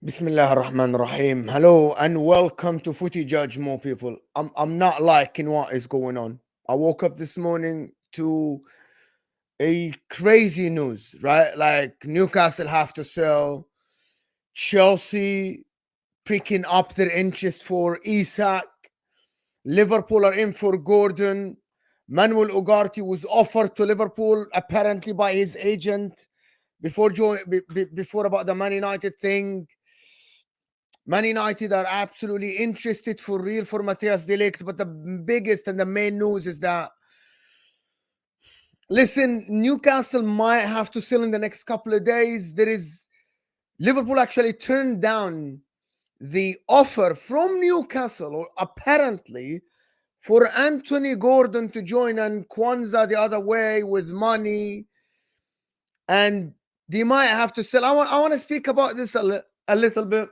Bismillah ar-Rahman ar-Rahim. Hello and welcome to Footy JUDGEMO, people. I'm not liking what is going on. I woke up this morning to a crazy news, right? Like Newcastle have to sell, Chelsea picking up their interest for Isak, Liverpool are in for Gordon, Manuel Ugarte was offered to Liverpool apparently by his agent before about the Man United thing. Man United are absolutely interested for real for Matthias de Ligt, but the biggest and the main news is that, listen, Newcastle might have to sell in the next couple of days. Liverpool actually turned down the offer from Newcastle, or apparently, for Anthony Gordon to join and Kwanzaa the other way with money, and they might have to sell. I want to speak about this a little bit.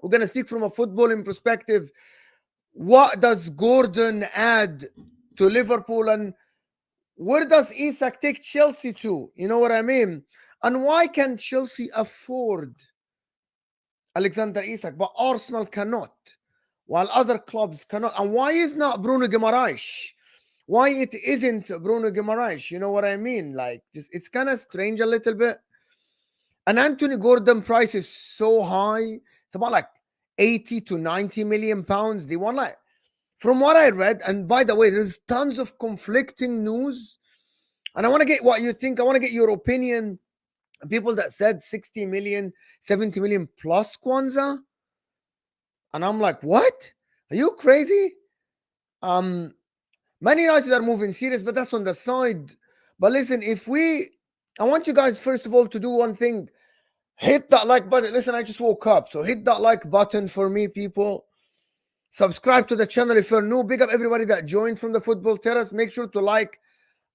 We're going to speak from a footballing perspective. What does Gordon add to Liverpool, and where does Isak take Chelsea to? You know what I mean? And why can Chelsea afford Alexander Isak, but Arsenal cannot, while other clubs cannot? And why is not Bruno Guimaraes? Why it isn't Bruno Guimaraes? You know what I mean? Like, it's kind of strange a little bit. And Anthony Gordon price is so high. It's about like 80 to 90 million pounds. They want, like, from what I read, and by the way, there's tons of conflicting news. And I want to get what you think. I want to get your opinion. People that said 60 million, 70 million plus Kwanzaa. And I'm like, what? Are you crazy? Man United are moving serious, but that's on the side. But listen, I want you guys, first of all, to do one thing. Hit that like button. Listen, I just woke up, so hit that like button for me, people. Subscribe to the channel if you're new. Big up everybody that joined from the football terrace. Make sure to like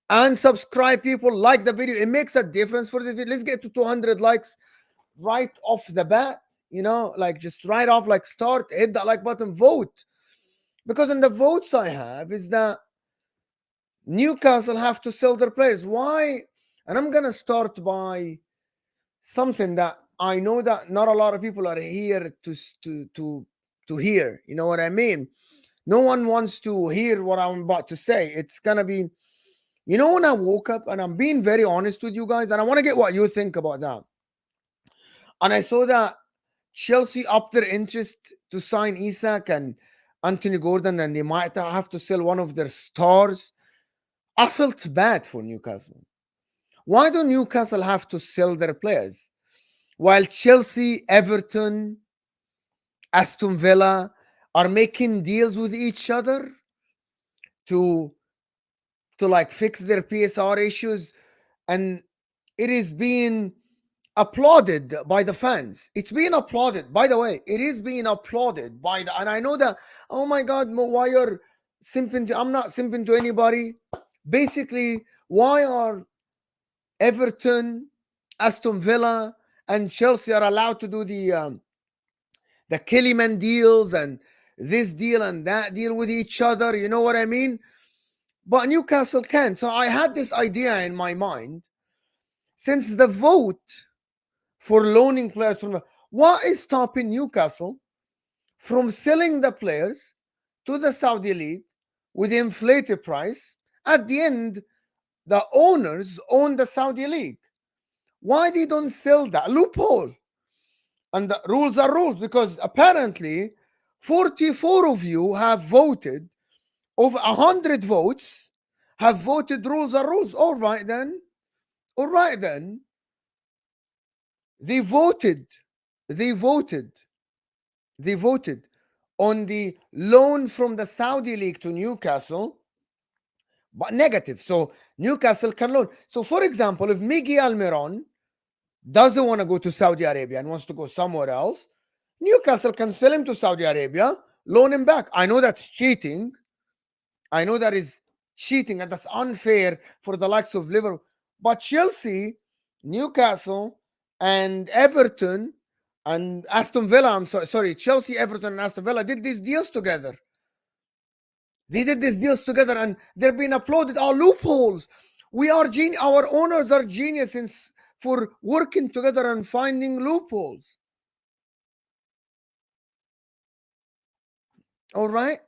and subscribe, people. Like the video. It makes a difference for the video. Let's get to 200 likes right off the bat. You know, like just right off, like start, hit that like button, vote. Because in the votes I have is that Newcastle have to sell their players. Why? And I'm gonna start by something that I know that not a lot of people are here to hear. You know what I mean? No one wants to hear what I'm about to say. It's gonna be, you know, when I woke up, and I'm being very honest with you guys, and I want to get what you think about that. And I saw that Chelsea upped their interest to sign Isak and Anthony Gordon, and they might have to sell one of their stars. I felt bad for Newcastle. Why do Newcastle have to sell their players? While Chelsea, Everton, Aston Villa are making deals with each other to like fix their PSR issues, and it is being applauded by the fans. It's being applauded, by the way. It is being applauded by the, and I know that, oh my God, why you're simping to, I'm not simping to anybody. Basically, why are Everton, Aston Villa, and Chelsea are allowed to do the Kellyman deals and this deal and that deal with each other? You know what I mean? But Newcastle can't. So I had this idea in my mind. Since the vote for loaning players from what is stopping Newcastle from selling the players to the Saudi League with inflated price? At the end, the owners own the Saudi League. Why they don't sell that? Loophole. And the rules are rules, because apparently 44 of you have voted, over 100 votes have voted rules are rules. All right then. All right then. They voted. They voted. They voted on the loan from the Saudi League to Newcastle, but negative. So Newcastle can loan. So for example, if Miguel Almiron doesn't want to go to Saudi Arabia and wants to go somewhere else, Newcastle can sell him to Saudi Arabia, loan him back. I know that's cheating. I know that is cheating, and that's unfair for the likes of Liverpool. But Chelsea, Newcastle, and Everton, and Aston Villa, I'm sorry, Chelsea, Everton, and Aston Villa did these deals together. They did these deals together, and they're being applauded. Our loopholes. We are our owners are geniuses for working together and finding loopholes. All right.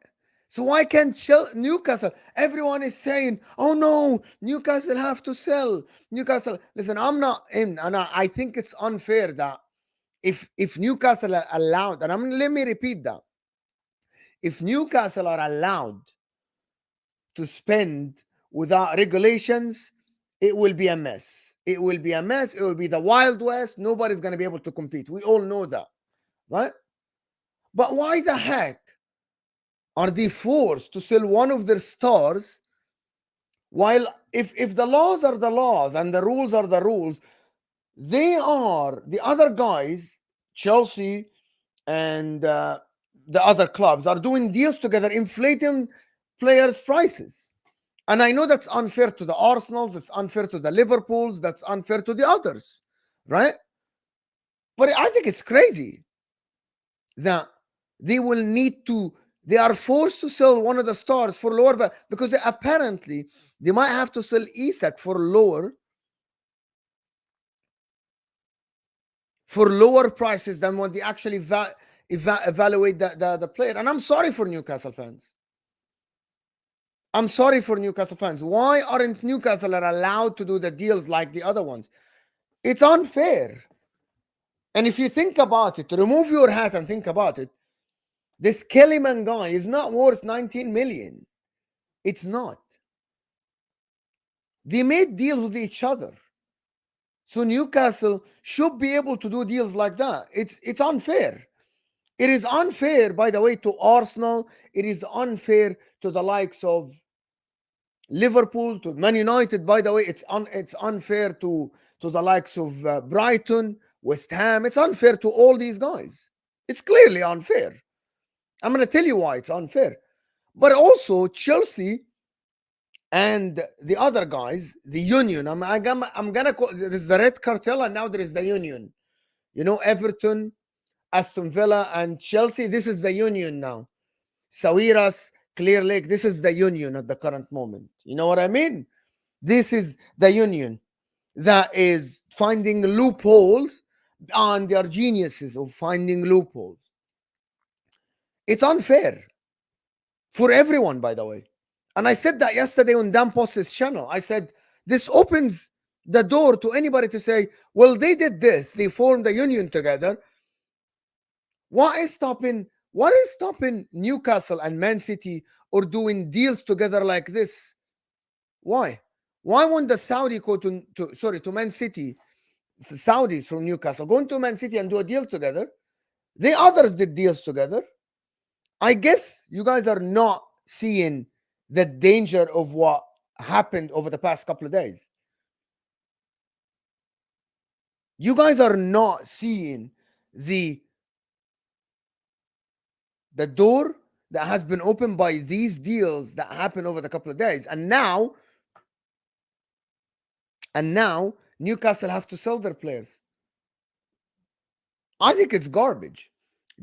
So why can't Newcastle? Everyone is saying, "Oh no, Newcastle have to sell." Newcastle. Listen, I'm not in, and I think it's unfair that if Newcastle are allowed, and let me repeat that, if Newcastle are allowed to spend without regulations, it will be a mess. It will be a mess. It will be the Wild West. Nobody's going to be able to compete. We all know that, right? But why the heck are they forced to sell one of their stars, while if the laws are the laws and the rules are the rules, they are the other guys, Chelsea and the other clubs are doing deals together, inflating players' prices. And I know that's unfair to the Arsenals, it's unfair to the Liverpools, that's unfair to the others, right? But I think it's crazy that they will need to, they are forced to sell one of the stars for lower value, because apparently they might have to sell Isak for lower prices than what they actually evaluate the player. And I'm sorry for Newcastle fans. I'm sorry for Newcastle fans. Why aren't Newcastle allowed to do the deals like the other ones? It's unfair. And if you think about it, remove your hat and think about it, this Kellyman guy is not worth 19 million. It's not. They made deals with each other. So Newcastle should be able to do deals like that. It's unfair. It is unfair, by the way, to Arsenal. It is unfair to the likes of Liverpool, to Man United. By the way, it's unfair to the likes of Brighton, West Ham. It's unfair to all these guys. It's clearly unfair. I'm going to tell you why it's unfair. But also Chelsea and the other guys, the union. I'm gonna call, there is the red cartel, and now there is the union. You know, Everton, Aston Villa, and Chelsea. This is the union now. Sawiras, Clear Lake. This is the union at the current moment. You know what I mean? This is the union that is finding loopholes, and they are geniuses of finding loopholes. It's unfair for everyone, by the way. And I said that yesterday on Dan Post's channel. I said, this opens the door to anybody to say, well, they did this. They formed a union together. What is stopping Newcastle and Man City or doing deals together like this? Why? Why won't the Saudi go to Man City, Saudis from Newcastle, go into Man City and do a deal together? The others did deals together. I guess you guys are not seeing the danger of what happened over the past couple of days. You guys are not seeing the door that has been opened by these deals that happened over the couple of days. And now Newcastle have to sell their players. I think it's garbage.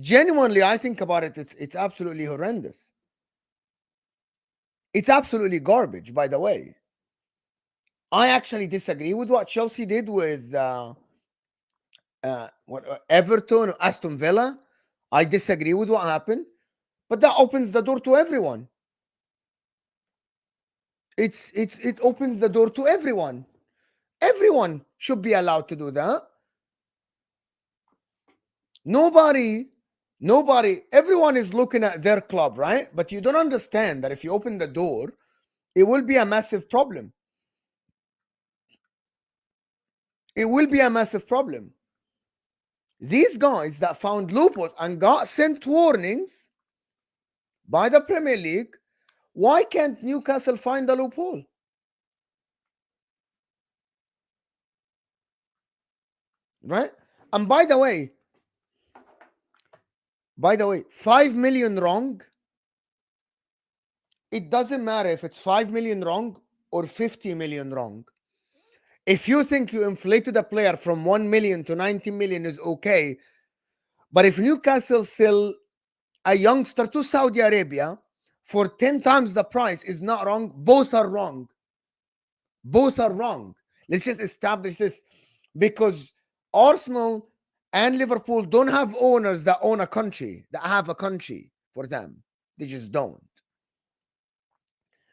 Genuinely, I think about it, it's absolutely horrendous. It's absolutely garbage, by the way. I actually disagree with what Chelsea did with Everton, Aston Villa. I disagree with what happened, but that opens the door to everyone. It opens the door to everyone. Everyone should be allowed to do that. Nobody, everyone is looking at their club, right? But you don't understand that if you open the door, it will be a massive problem. It will be a massive problem. These guys that found loopholes and got sent warnings by the Premier League, why can't Newcastle find a loophole? Right? And by the way, 5 million wrong, it doesn't matter if it's 5 million wrong or 50 million wrong. If you think you inflated a player from 1 million to 90 million is okay, but if Newcastle sell a youngster to Saudi Arabia for 10 times the price is not wrong, both are wrong. Both are wrong. Let's just establish this, because Arsenal and Liverpool don't have owners that own a country, that have a country for them. They just don't.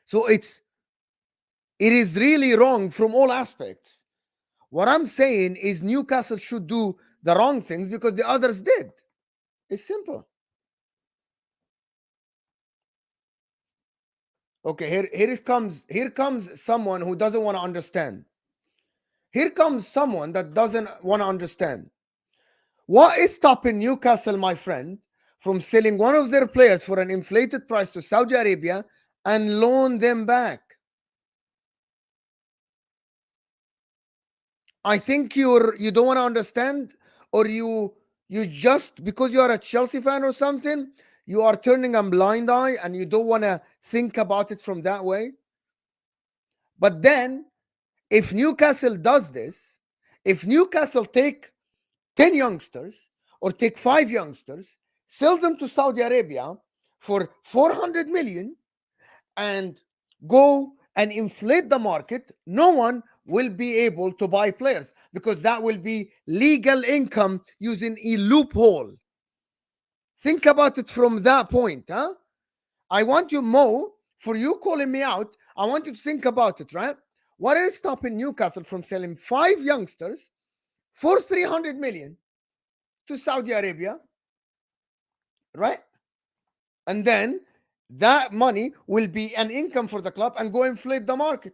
So it is really wrong from all aspects. What I'm saying is Newcastle should do the wrong things because the others did. It's simple. Okay, here comes someone who doesn't want to understand. Here comes someone that doesn't want to understand. What is stopping Newcastle, my friend, from selling one of their players for an inflated price to Saudi Arabia and loan them back? I think you don't want to understand, or you just, because you are a Chelsea fan or something, you are turning a blind eye and you don't want to think about it from that way. But then, if Newcastle does this, if Newcastle take 10 youngsters or take 5 youngsters, sell them to Saudi Arabia for 400 million and go and inflate the market, no one will be able to buy players because that will be legal income using a loophole. Think about it from that point, huh? I want you, Mo, for you calling me out, I want you to think about it, right? What is stopping Newcastle from selling 5 youngsters for 300 million to Saudi Arabia, right? And then that money will be an income for the club and go inflate the market.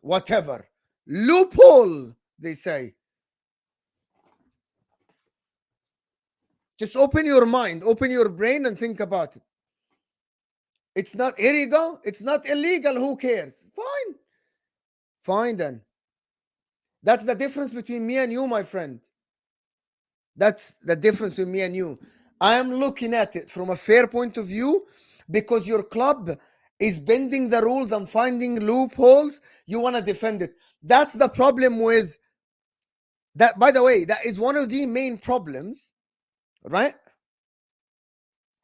Whatever. Loophole, they say. Just open your mind, open your brain and think about it. It's not, here you go. It's not illegal. Who cares? Fine. Fine then. That's the difference between me and you, my friend. That's the difference between me and you. I am looking at it from a fair point of view because your club is bending the rules and finding loopholes. You want to defend it. That's the problem with that. By the way, that is one of the main problems, right,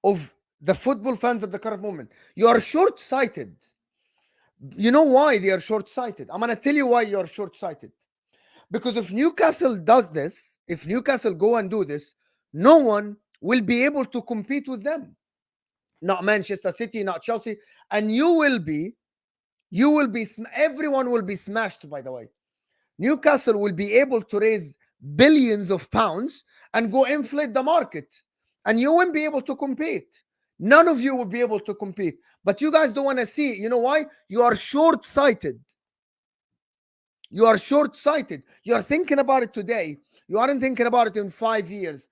of the football fans at the current moment. You are short-sighted. You know why they are short-sighted? I'm going to tell you why you're short-sighted. Because if Newcastle does this, if Newcastle go and do this, no one will be able to compete with them. Not Manchester City, not Chelsea. And everyone will be smashed, by the way. Newcastle will be able to raise billions of pounds and go inflate the market. And you won't be able to compete. None of you will be able to compete. But you guys don't want to see it. You know why? You are short-sighted. You are short-sighted. You are thinking about it today. You aren't thinking about it in 5 years.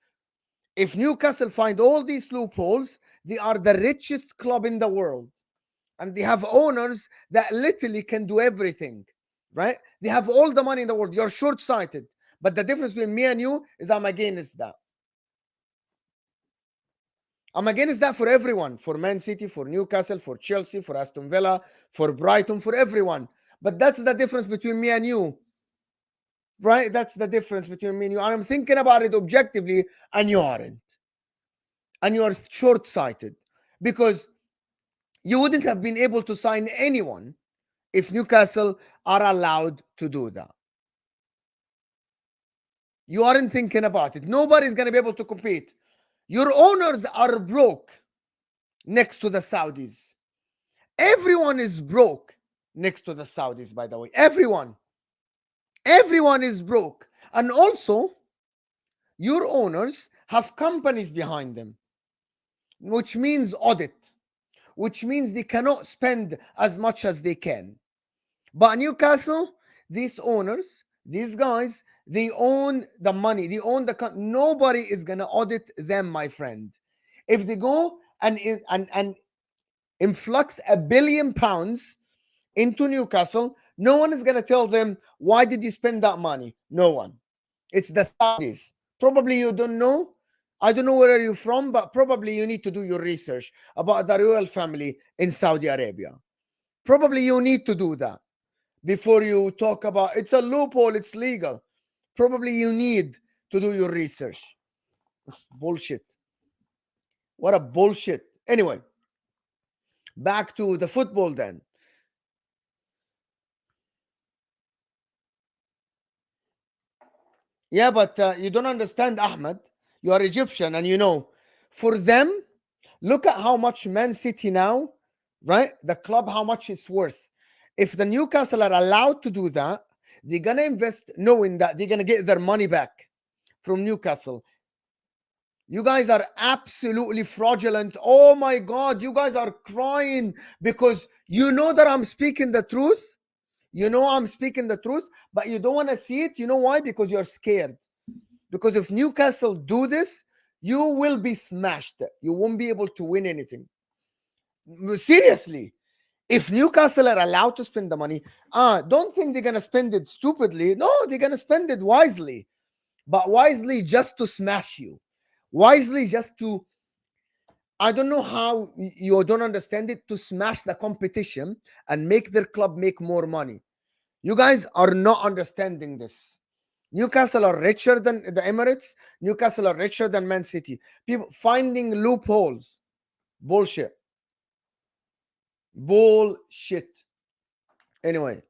If Newcastle find all these loopholes, they are the richest club in the world. And they have owners that literally can do everything, right? They have all the money in the world. You're short-sighted. But the difference between me and you is I'm against that. I'm against that for everyone. For Man City, for Newcastle, for Chelsea, for Aston Villa, for Brighton, for everyone. But that's the difference between me and you. Right? That's the difference between me and you. I'm thinking about it objectively, and you aren't. And you are short-sighted. Because you wouldn't have been able to sign anyone if Newcastle are allowed to do that. You aren't thinking about it. Nobody's going to be able to compete. Your owners are broke next to the Saudis. Everyone is broke next to the Saudis, by the way. Everyone. Everyone is broke. And also, your owners have companies behind them, which means audit, which means they cannot spend as much as they can. But Newcastle, these owners, these guys, they own the money. They own the nobody is going to audit them, my friend. If they go and influx £1 billion into Newcastle, no one is going to tell them, why did you spend that money? No one. It's the Saudis. Probably you don't know. I don't know where you're from, but probably you need to do your research about the royal family in Saudi Arabia. Probably you need to do that before you talk about it's a loophole, it's legal. Probably you need to do your research. Bullshit. What a bullshit. Anyway, back to the football then. Yeah, but you don't understand, Ahmed. You are Egyptian, and you know, for them, look at how much Man City now, right? The club, how much it's worth. If the Newcastle are allowed to do that, they're going to invest knowing that they're going to get their money back from Newcastle. You guys are absolutely fraudulent. Oh my God, you guys are crying because you know that I'm speaking the truth. You know I'm speaking the truth, but you don't want to see it. You know why? Because you're scared. Because if Newcastle do this, you will be smashed. You won't be able to win anything. Seriously. If Newcastle are allowed to spend the money, don't think they're going to spend it stupidly. No, they're going to spend it wisely. But wisely just to smash you. Wisely just to, I don't know how you don't understand it, to smash the competition and make their club make more money. You guys are not understanding this. Newcastle are richer than the Emirates. Newcastle are richer than Man City. People finding loopholes. Bullshit. Bullshit. Anyway.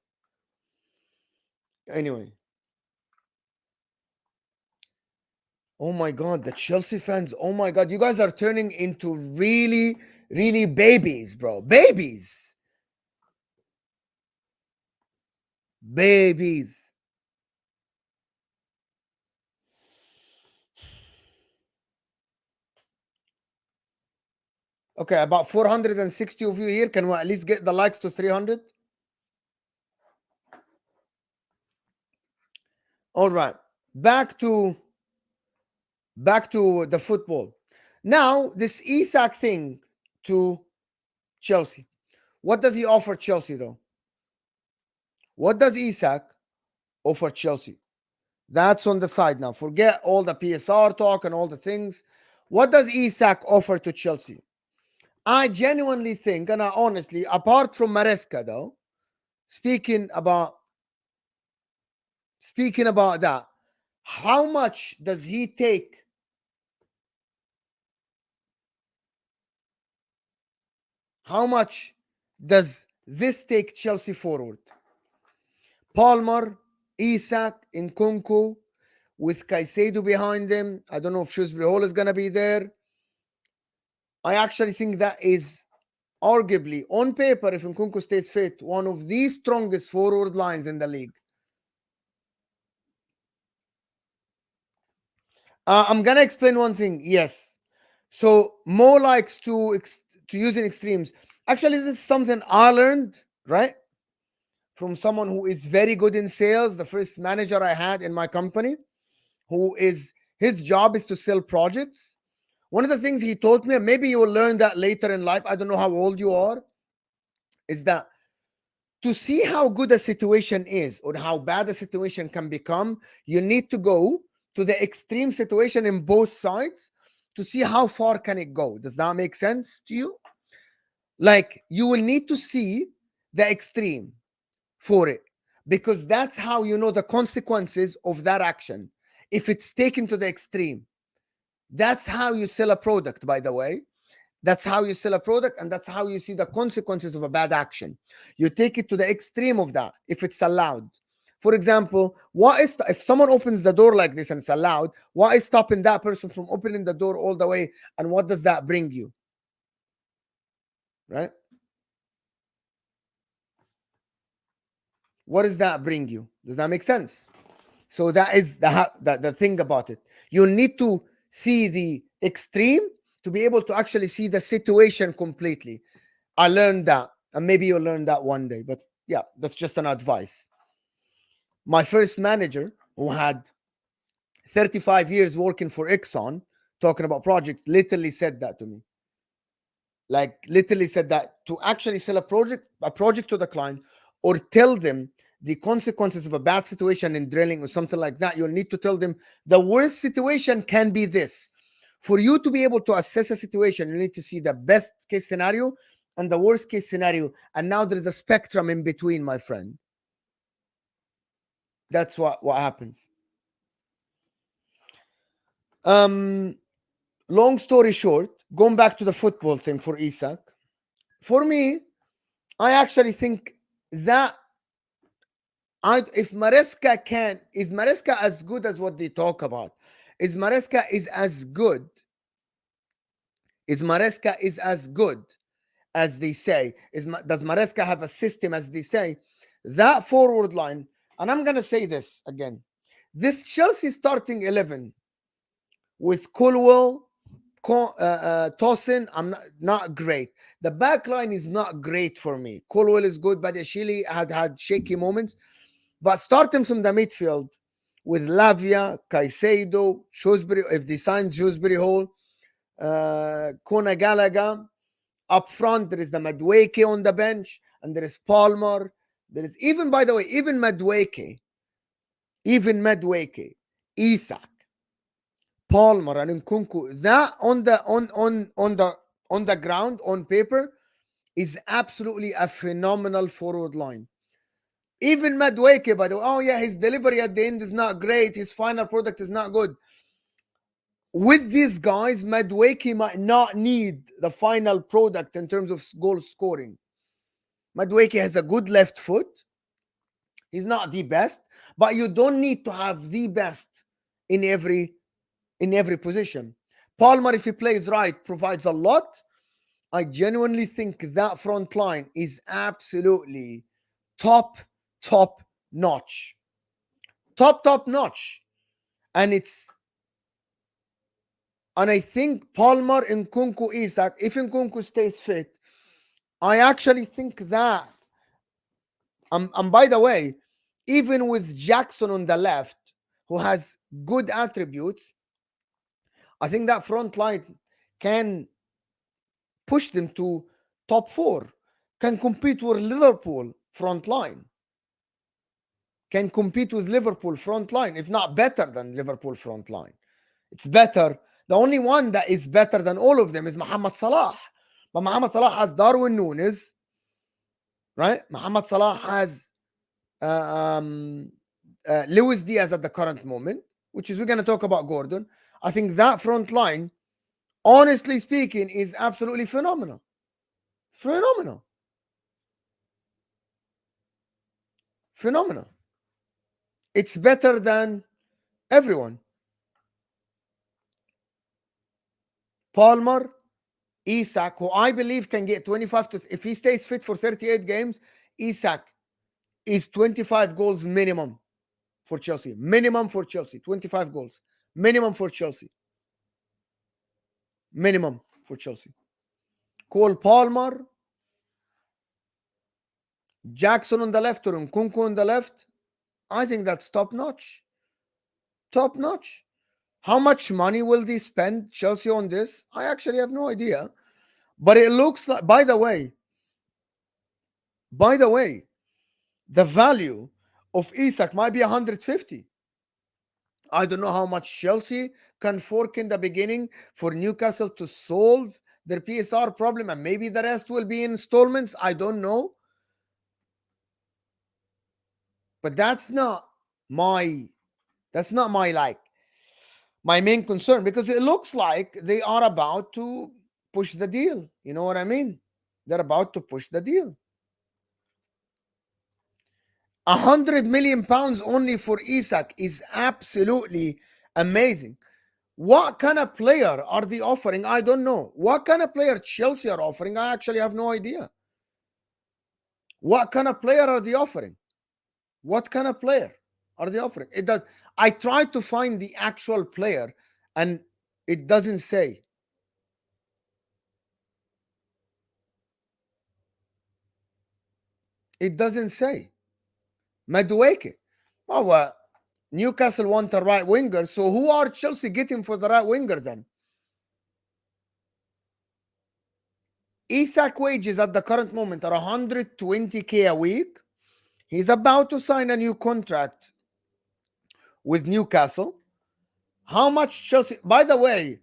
Oh my God, the Chelsea fans. Oh my God, you guys are turning into really, really babies, bro. Babies. Babies. Okay, about 460 of you here. Can we at least get the likes to 300? All right. Back to the football. Now, this Isak thing to Chelsea. What does he offer Chelsea, though? What does Isak offer Chelsea? That's on the side now. Forget all the PSR talk and all the things. What does Isak offer to Chelsea? I genuinely think, and I honestly, apart from Maresca though, speaking about that, how much does he take? How much does this take Chelsea forward? Palmer, Isak, Nkunku, with Caicedo behind him. I don't know if Shrewsbury Hall is going to be there. I actually think that is arguably, on paper, if Nkunku stays fit, one of the strongest forward lines in the league. I'm going to explain one thing. Yes. So Mo likes to use in extremes. Actually, this is something I learned, right? From someone who is very good in sales, the first manager I had in my company, who is his job is to sell projects. One of the things he taught me, and maybe you will learn that later in life, I don't know how old you are, is that to see how good a situation is or how bad a situation can become, you need to go to the extreme situation in both sides to see how far can it go. Does that make sense to you? Like, you will need to see the extreme for it, because that's how you know the consequences of that action if it's taken to the extreme. That's how you sell a product, by the way. That's how you sell a product, and that's how you see the consequences of a bad action. You take it to the extreme of that if it's allowed. For example, what is if someone opens the door like this and it's allowed, what is stopping that person from opening the door all the way, and what does that bring you? Right? What does that bring you? Does that make sense? So that is the thing about it. You need to see the extreme to be able to actually see the situation completely. I learned that, and maybe you'll learn that one day. But yeah, that's just an advice. My first manager, who had 35 years working for Exxon, talking about projects, literally said that to me. Like, literally said that to actually sell a project to the client, or tell them the consequences of a bad situation in drilling or something like that, you'll need to tell them the worst situation can be this. For you to be able to assess a situation, you need to see the best case scenario and the worst case scenario. And now there's a spectrum in between, my friend. That's what happens. Long story short, going back to the football thing for Isak, for me, I actually think that if Maresca is Maresca as good as what they talk about? Is Maresca as good? Is Maresca as good as they say? Does Maresca have a system as they say? That forward line, and I'm gonna say this again, this Chelsea starting 11 with Colwell, Tosin, I'm not great. The back line is not great for me. Colwell is good, but Ashili had shaky moments. But starting from the midfield with Lavia, Caicedo, Shrewsbury, if they signed Shrewsbury Hall, Kona Gallagher. Up front, there is the Madueke on the bench, and there is Palmer. There is even, by the way, even Madueke, Isak, Palmer, and Nkunku. That on the ground, on paper, is absolutely a phenomenal forward line. Even Madueke, by the way, oh yeah, his delivery at the end is not great. His final product is not good. With these guys, Madueke might not need the final product in terms of goal scoring. Madueke has a good left foot. He's not the best, but you don't need to have the best in every position. Palmer, if he plays right, provides a lot. I genuinely think that front line is absolutely top notch. Top notch. And I think Palmer, Nkunku, Isak, if Nkunku stays fit, I actually think that, and by the way, even with Jackson on the left, who has good attributes, I think that front line can push them to top 4, can compete with Liverpool front line. If not better than Liverpool front line. It's better The only one that is better than all of them is Mohamed Salah. But Mohamed Salah has Darwin Núñez, right? Mohamed Salah has Luis Diaz at the current moment, which is we're going to talk about Gordon. I think that front line, honestly speaking, is absolutely phenomenal. Phenomenal. Phenomenal. It's better than everyone. Palmer, Isak, who I believe can get 25 to, if he stays fit for 38 games, Isak is 25 goals minimum for Chelsea. Minimum for Chelsea. 25 goals. Minimum for Chelsea. Minimum for Chelsea. Cole Palmer, Jackson on the left, or Nkunku on the left. I think that's top notch. Top notch. How much money will they spend, Chelsea, on this? I actually have no idea. But it looks like, by the way, the value of Isak might be 150. I don't know how much Chelsea can fork in the beginning for Newcastle to solve their PSR problem, and maybe the rest will be installments. I don't know. But that's not my my main concern, because it looks like they are about to push the deal. You know what I mean? They're about to push the deal. 100 million pounds only for Isak is absolutely amazing. What kind of player are they offering? I don't know. What kind of player Chelsea are offering? I actually have no idea. What kind of player are they offering? What kind of player are they offering? It does. I tried to find the actual player and it doesn't say. It doesn't say. Madueke. Oh, Newcastle want a right winger. So who are Chelsea getting for the right winger then? Isak wages at the current moment are 120k a week. He's about to sign a new contract with Newcastle. How much Chelsea? By the way,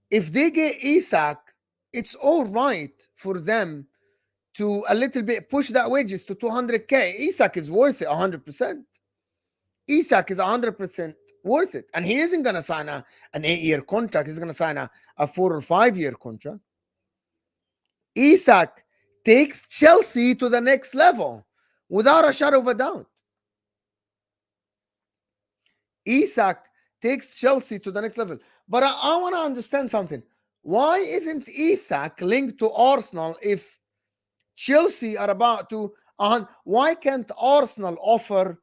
if they get Isak, it's all right for them to a little bit push that wages to 200k. Isak is worth it 100%. Isak is 100% worth it. And he isn't going to sign an 8-year contract. He's going to sign a 4 or 5-year contract. Isak takes Chelsea to the next level without a shadow of a doubt. Isak takes Chelsea to the next level. But I want to understand something. Why isn't Isak linked to Arsenal if Chelsea are about to... why can't Arsenal offer...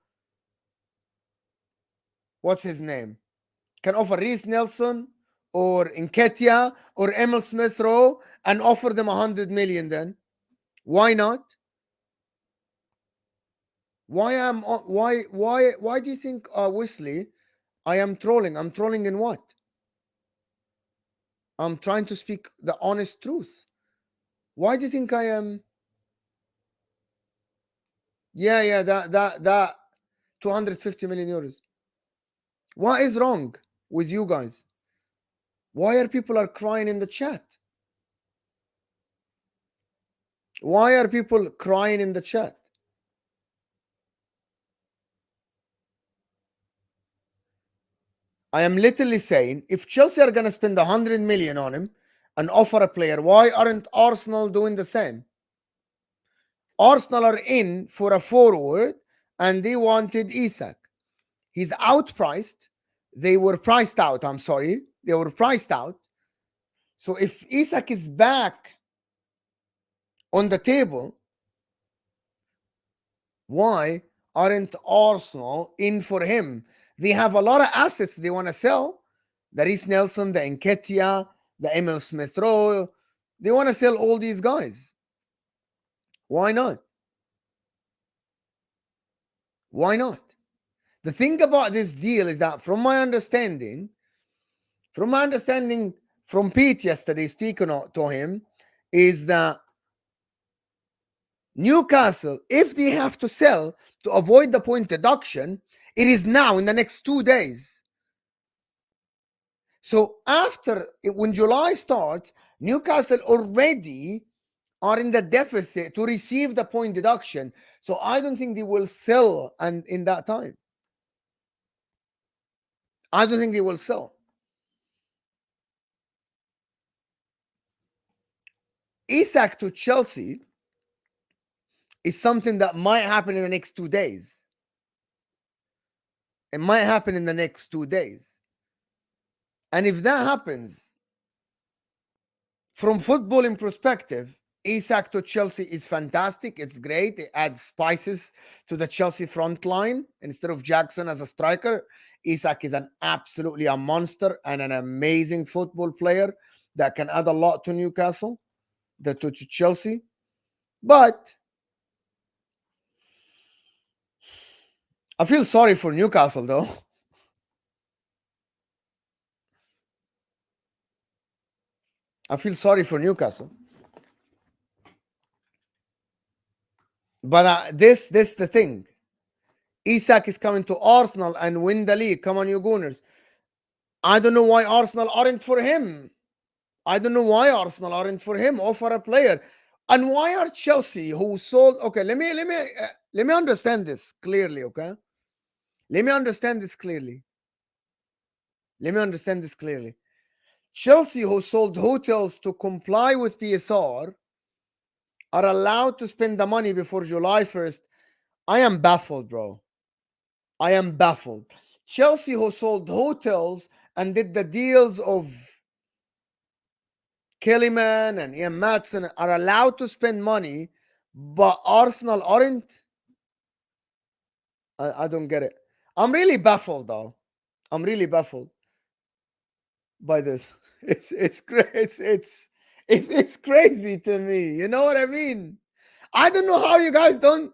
what's his name? Can offer Reece Nelson or Nketiah or Emil Smith-Rowe and offer them 100 million then? Why not? Why do you think, Wesley, I am trolling? I'm trolling in what? I'm trying to speak the honest truth. Why do you think I am? Yeah, that 250 million euros. What is wrong with you guys? Why are people crying in the chat? Why are people crying in the chat? I am literally saying, if Chelsea are going to spend 100 million on him and offer a player, why aren't Arsenal doing the same? Arsenal are in for a forward and they wanted Isak. He's outpriced. They were priced out. I'm sorry. They were priced out. So if Isak is back on the table, why aren't Arsenal in for him? They have a lot of assets they want to sell. The Reece Nelson, the Nketiah, the Emil Smith-Rowe. They want to sell all these guys. Why not? Why not? The thing about this deal is that from my understanding from Pete yesterday, speaking to him, is that Newcastle, if they have to sell to avoid the point deduction, it is now in the next 2 days. So when July starts, Newcastle already are in the deficit to receive the point deduction. So I don't think they will sell and in that time. I don't think they will sell. Isak to Chelsea is something that might happen in the next 2 days. It might happen in the next 2 days. And if that happens, from footballing perspective, Isak to Chelsea is fantastic. It's great. It adds spices to the Chelsea front line. Instead of Jackson as a striker, Isak is absolutely a monster and an amazing football player that can add a lot to Newcastle, to Chelsea. But I feel sorry for Newcastle, though. I feel sorry for Newcastle. But this the thing. Isak is coming to Arsenal and win the league. Come on, you Gooners. I don't know why Arsenal aren't for him. I don't know why Arsenal aren't for him. Offer a player. And why are Chelsea, who sold? Okay, let me understand this clearly. Okay, let me understand this clearly. Let me understand this clearly. Chelsea, who sold hotels to comply with PSR, are allowed to spend the money before July 1st. I am baffled, bro. I am baffled. Chelsea, who sold hotels and did the deals of Kellyman and Ian Matson, are allowed to spend money, but Arsenal aren't. I don't get it. I'm really baffled, though. I'm really baffled by this. It's crazy to me. You know what I mean? I don't know how you guys don't.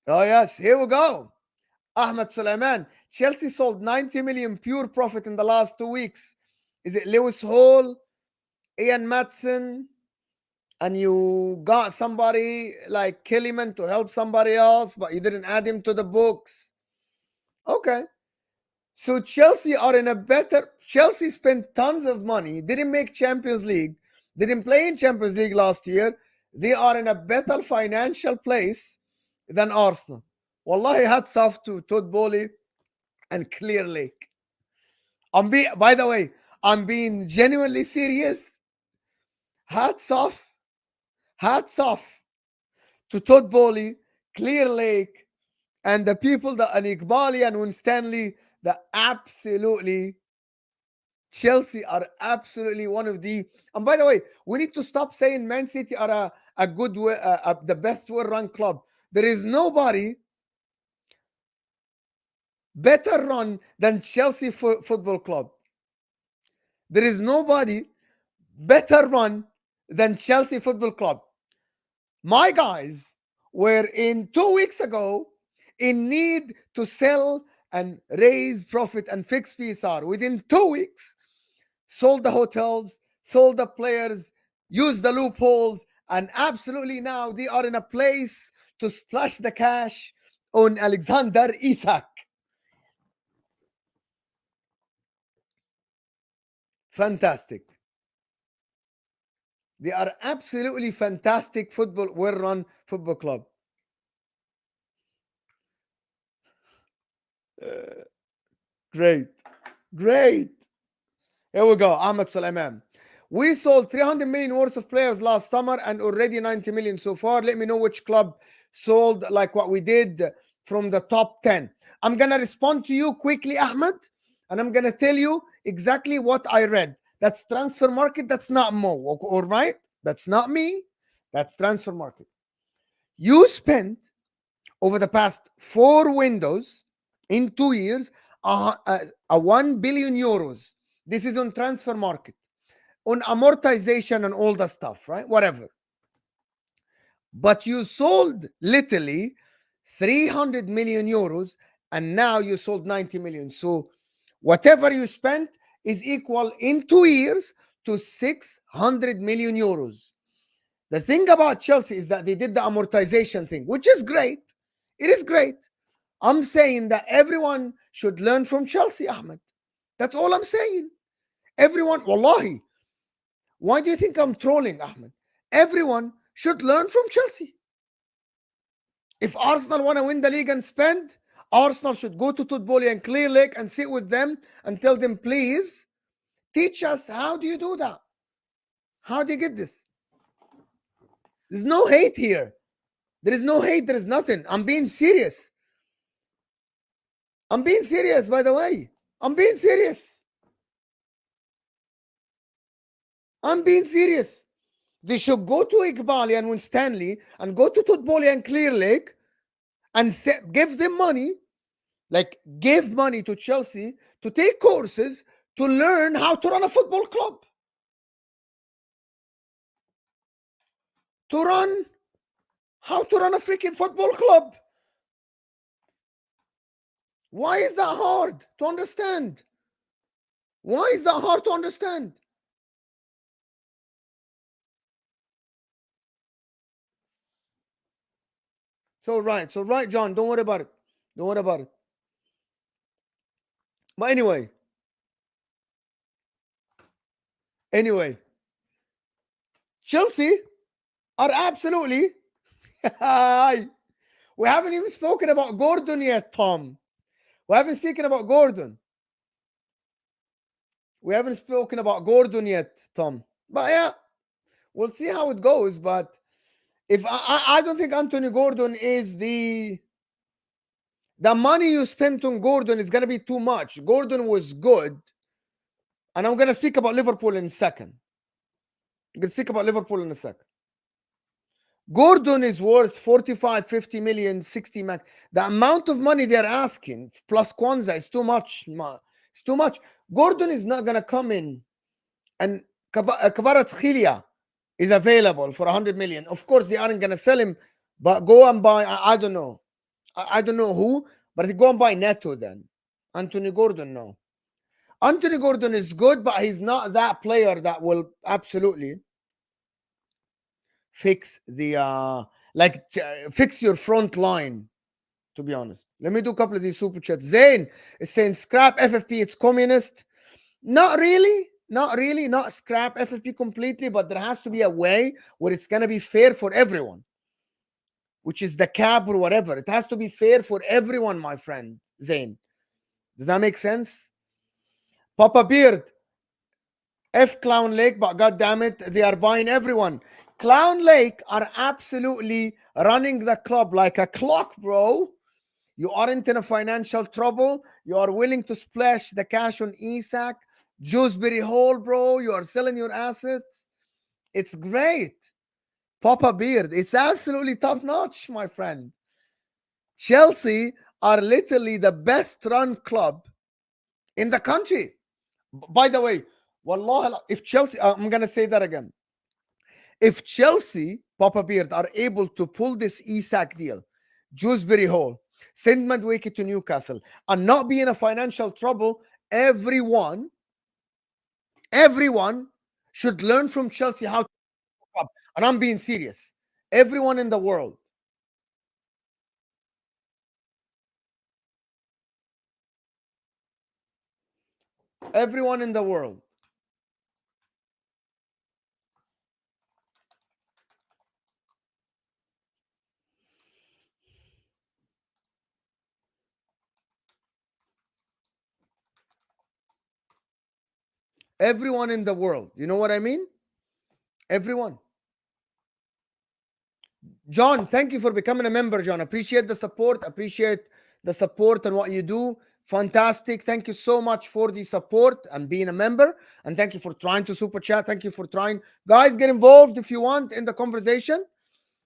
Oh yes, here we go. Ahmed Suleiman. Chelsea sold 90 million pure profit in the last 2 weeks. Is it Lewis Hall, Ian Matson, and you got somebody like Kellyman to help somebody else, but you didn't add him to the books? Okay. So Chelsea are in a better. Chelsea spent tons of money, didn't make Champions League, didn't play in Champions League last year. They are in a better financial place than Arsenal. Wallahi, hats off to Todd Bowley and Clear Lake. By the way, I'm being genuinely serious. Hats off to Todd Bowley, Clear Lake, and the people that and Iqbali and Winstanley that absolutely Chelsea are absolutely one of the. And by the way, we need to stop saying Man City are a good the best well-run club. There is nobody better run than Chelsea Football Club. There is nobody better run than Chelsea Football Club. My guys were in 2 weeks ago in need to sell and raise profit and fix PSR. Within 2 weeks, sold the hotels, sold the players, used the loopholes, and absolutely now they are in a place to splash the cash on Alexander Isak. Fantastic. They are absolutely fantastic football, well-run football club. Great. Great. Here we go. Ahmed Suleiman. We sold 300 million worth of players last summer and already 90 million so far. Let me know which club sold like what we did from the top 10. I'm going to respond to you quickly, Ahmed, and I'm going to tell you exactly what I read. That's Transfer Market. That's not Mo. All right? That's not me. That's Transfer Market. You spent over the past 4 windows in 2 years a 1 billion euros. This is on Transfer Market, on amortization and all the stuff, right? Whatever. But you sold literally 300 million euros and now you sold 90 million. So whatever you spent is equal in 2 years to 600 million euros. The thing about Chelsea is that they did the amortization thing, which is great. It is great. I'm saying that everyone should learn from Chelsea, Ahmed. That's all I'm saying. Everyone, wallahi, why do you think I'm trolling, Ahmed? Everyone should learn from Chelsea. If Arsenal want to win the league and spend, Arsenal should go to Tutboli and Clear Lake and sit with them and tell them, please teach us, how do you do that? How do you get this? There's no hate here. There is no hate. There is nothing. I'm being serious. I'm being serious, by the way. I'm being serious. I'm being serious. They should go to Iqbali and Winstanley and go to Tutboli and Clear Lake and give them money, like give money to Chelsea to take courses to learn how to run a football club. How to run a freaking football club. Why is that hard to understand? Why is that hard to understand? So right, John. Don't worry about it. Don't worry about it. But anyway, Chelsea are absolutely. We haven't even spoken about Gordon yet, Tom. We haven't spoken about Gordon. We haven't spoken about Gordon yet, Tom. But yeah, we'll see how it goes. But if I don't think Anthony Gordon is the money you spent on Gordon is going to be too much. Gordon was good. And I'm going to speak about Liverpool in a second. I'm going to speak about Liverpool in a second. Gordon is worth 45, 50 million, 60 max. The amount of money they're asking plus Kwanzaa is too much. It's too much. Gordon is not going to come in, and Kvaratskhelia is available for 100 million. Of course, they aren't going to sell him, but go and buy, I don't know. I don't know who, but go and buy Neto then. Anthony Gordon, no. Anthony Gordon is good, but he's not that player that will absolutely fix the fix your front line, to be honest. Let me do a couple of these super chats. Zain is saying scrap FFP, it's communist. Not really, not scrap FFP completely, but there has to be a way where it's going to be fair for everyone, which is the cap or whatever. It has to be fair for everyone, my friend Zain. Does that make sense? Papa Beard, F Clown Lake, but god damn it, they are buying everyone. Clown Lake are absolutely running the club like a clock, bro. You aren't in a financial trouble. You are willing to splash the cash on Isak, Dewsbury Hall, bro. You are selling your assets. It's great. Papa Beard, it's absolutely top notch, my friend. Chelsea are literally the best run club in the country. By the way, wallah, if Chelsea, I'm going to say that again. If Chelsea, Papa Beard, are able to pull this Isak deal, Dewsbury Hall, send Madueke to Newcastle, and not be in a financial trouble, everyone should learn from Chelsea how to club. And I'm being serious. Everyone in the world. Everyone in the world. Everyone in the world. You know what I mean? Everyone. John, thank you for becoming a member, John. Appreciate the support. Appreciate the support and what you do. Fantastic. Thank you so much for the support and being a member. And thank you for trying to super chat. Thank you for trying. Guys, get involved if you want in the conversation.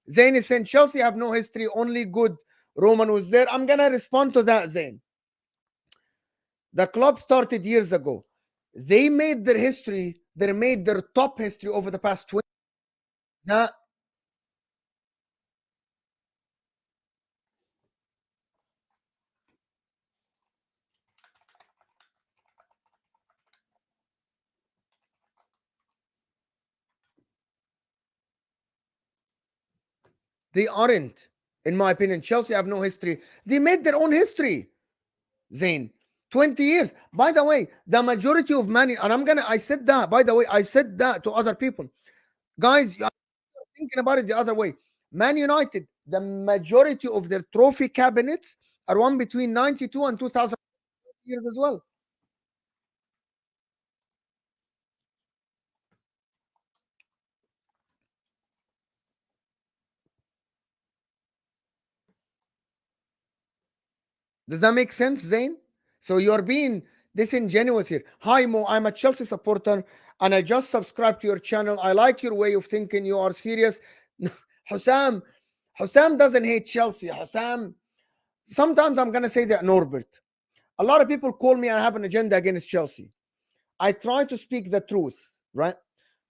Zain is saying Chelsea have no history, only good. Roman was there. I'm going to respond to that, Zain. The club started years ago. They made their history, they made their top history over the past 20 years. They aren't, in my opinion. Chelsea have no history. They made their own history, Zain. 20 years. By the way, the majority of Man, and I said that, by the way, I said that to other people. Guys, you're thinking about it the other way. Man United, the majority of their trophy cabinets are won between 92 and 2000 years as well. Does that make sense, Zain? So you're being disingenuous here. Hi, Mo. I'm a Chelsea supporter and I just subscribed to your channel. I like your way of thinking. You are serious. Hussam, Hussam doesn't hate Chelsea. Hussam, sometimes I'm going to say that, Norbert. A lot of people call me and have an agenda against Chelsea. I try to speak the truth, right?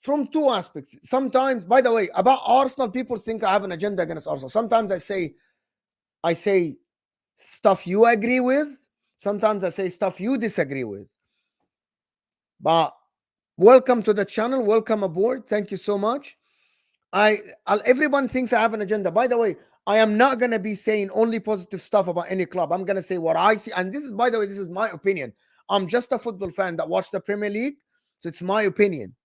From two aspects. Sometimes, by the way, about Arsenal, people think I have an agenda against Arsenal. Sometimes I say stuff you agree with. Sometimes I say stuff you disagree with. But welcome to the channel. Welcome aboard. Thank you so much. Everyone thinks I have an agenda. By the way, I am not going to be saying only positive stuff about any club. I'm going to say what I see. And this is, by the way, this is my opinion. I'm just a football fan that watched the Premier League. So it's my opinion.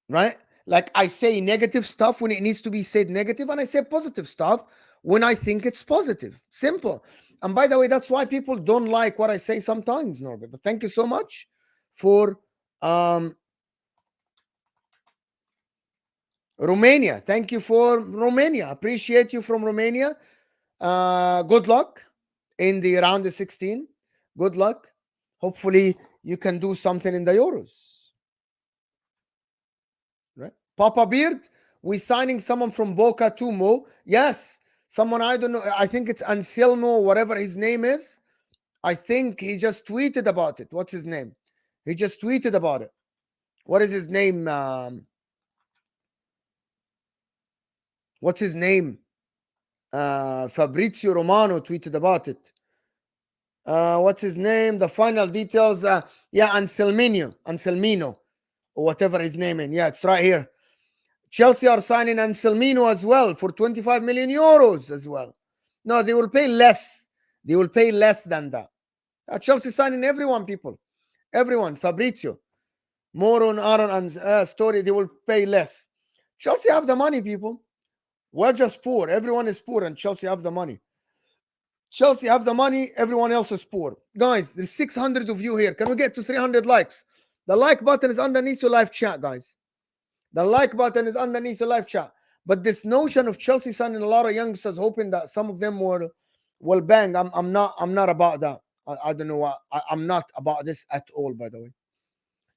Right? Like I say negative stuff when it needs to be said negative, and I say positive stuff when I think it's positive. Simple. And by the way, that's why people don't like what I say sometimes, Norbert. But thank you so much for Romania. Thank you for Romania. Appreciate you from Romania. Good luck in the round of 16. Good luck. Hopefully you can do something in the Euros. Right? Papa Beard, we signing someone from Boca to Mo. Yes, someone I don't know. I think it's Anselmo, whatever his name is. I think he just tweeted about it. What's his name? He just tweeted about it. What is his name? What's his name? Fabrizio Romano tweeted about it. What's his name? The final details. Yeah, Anselmino, or whatever his name is. Yeah, it's right here. Chelsea are signing Anselmino as well for 25 million euros as well. No, they will pay less. They will pay less than that. Chelsea signing everyone, people. Everyone. Fabrizio, Moron, Aaron, and Story, they will pay less. Chelsea have the money, people. We're just poor. Everyone is poor, and Chelsea have the money. Chelsea have the money. Everyone else is poor. Guys, there's 600 of you here. Can we get to 300 likes? The like button is underneath your live chat, guys. The like button is underneath your live chat. But this notion of Chelsea signing a lot of youngsters, hoping that some of them will bang. I'm not about that. I don't know what I'm not about this at all, by the way.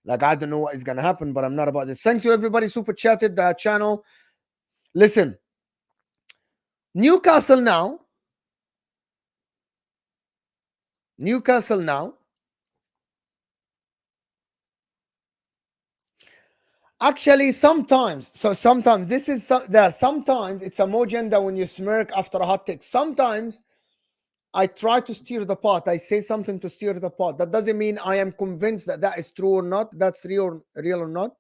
Like I don't know what is gonna happen, but I'm not about this. Thanks to everybody super chatted the channel. Listen, Newcastle now. Actually, sometimes this is sometimes it's a mojenda when you smirk after a hot take. Sometimes I try to steer the pot. I say something to steer the pot. That doesn't mean I am convinced that that is true or not. That's real or not.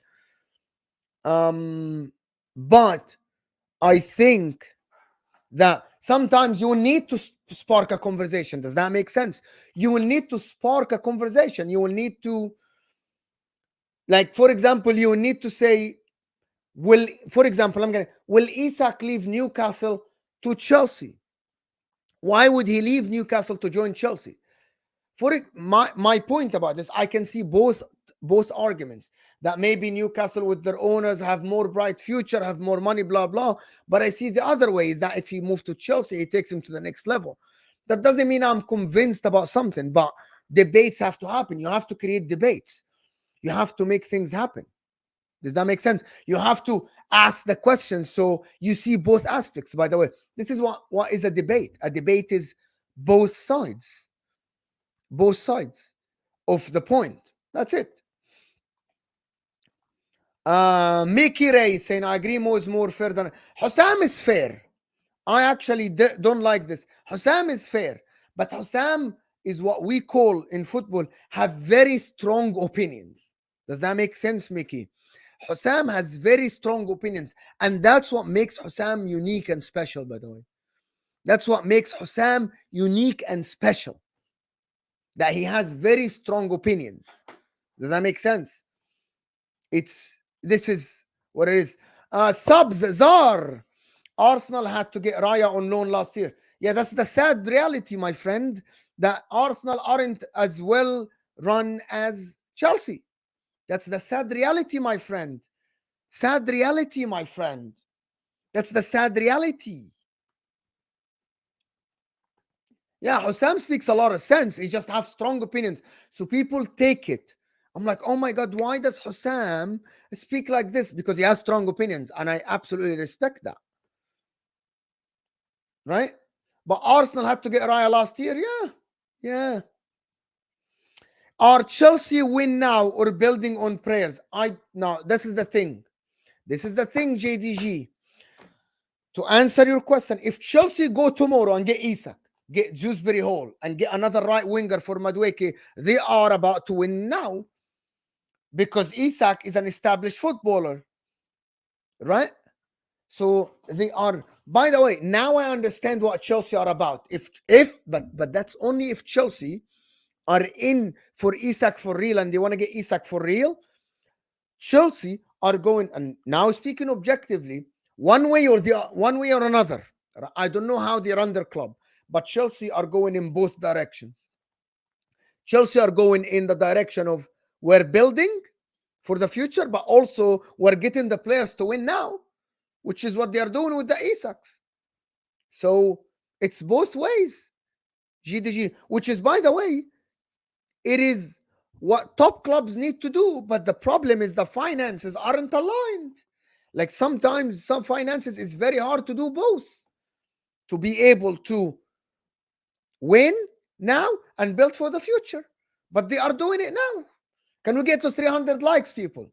But I think that sometimes you will need to spark a conversation. Does that make sense? You will need to spark a conversation. You will need to, like, for example, you will need to say, will Isak leave Newcastle to Chelsea? Why would he leave Newcastle to join Chelsea? My point about this, I can see both arguments, that maybe Newcastle with their owners have more bright future, have more money, blah blah. But I see the other way is that if he moves to Chelsea, he takes him to the next level. That doesn't mean I'm convinced about something, but debates have to happen. You have to create debates. You have to make things happen. Does that make sense? You have to ask the questions so you see both aspects. By the way, this is what is a debate. A debate is both sides of the point. That's it. Mickey Ray saying, I agree, Mo is more fair than Hussam is fair. I actually don't like this. Hussam is fair, but Hussam is what we call in football have very strong opinions. Does that make sense, Mickey? Hussam has very strong opinions, and that's what makes Hussam unique and special, by the way. That's what makes HUSAM unique and special. That he has very strong opinions. Does that make sense? This is what it is. Subs Zar. Arsenal had to get Raya on loan last year. Yeah, that's the sad reality, my friend, that Arsenal aren't as well run as Chelsea. That's the sad reality, my friend. Sad reality, my friend. That's the sad reality. Yeah, Hussam speaks a lot of sense. He just has strong opinions. So people take it. I'm like, oh my God, why does Hussam speak like this? Because he has strong opinions. And I absolutely respect that. Right? But Arsenal had to get Raya last year. Yeah. Yeah. Are Chelsea win now or building on prayers? No, this is the thing. This is the thing, JDG. To answer your question, if Chelsea go tomorrow and get Isak, get Dewsbury Hall, and get another right winger for Madueke, they are about to win now because Isak is an established footballer, right? So they are. By the way, now I understand what Chelsea are about. But that's only if Chelsea are in for Isak for real and they want to get Isak for real. Chelsea are going, and now speaking objectively, one way or another. I don't know how they run their club, but Chelsea are going in both directions. Chelsea are going in the direction of we're building for the future, but also we're getting the players to win now, which is what they are doing with the Isaks. So it's both ways, GDG, which is, by the way, it is what top clubs need to do. But the problem is the finances aren't aligned. Like sometimes some finances is very hard to do both, to be able to win now and build for the future. But they are doing it now. Can we get to 300 likes, people?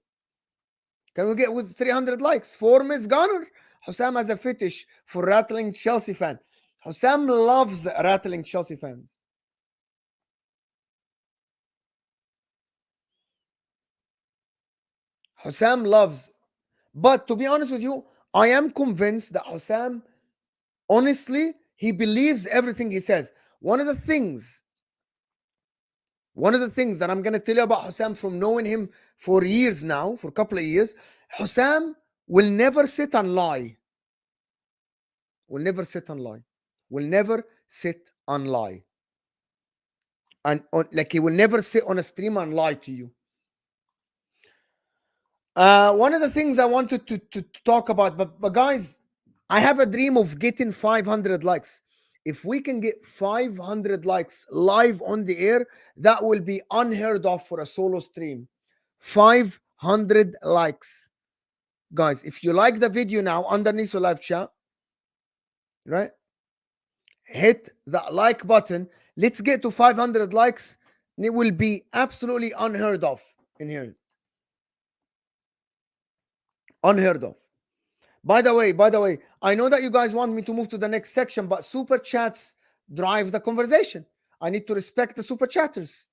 Can we get with 300 likes? For Miss Gunner, Hussam has a fetish for rattling Chelsea fan. Hussam loves rattling Chelsea fans. Hussam loves. But to be honest with you, I am convinced that Hussam, honestly, he believes everything he says. One of the things that I'm going to tell you about Hussam from knowing him for years now, for a couple of years, Hussam will never sit and lie. Will never sit and lie. Will never sit and lie. And like he will never sit on a stream and lie to you. One of the things I wanted to talk about, but guys, I have a dream of getting 500 likes. If we can get 500 likes live on the air, that will be unheard of for a solo stream. 500 likes. Guys, if you like the video now, underneath the live chat, right? Hit that like button. Let's get to 500 likes. It will be absolutely unheard of in here. Unheard of. By the way, I know that you guys want me to move to the next section, but super chats drive the conversation. I need to respect the super chatters.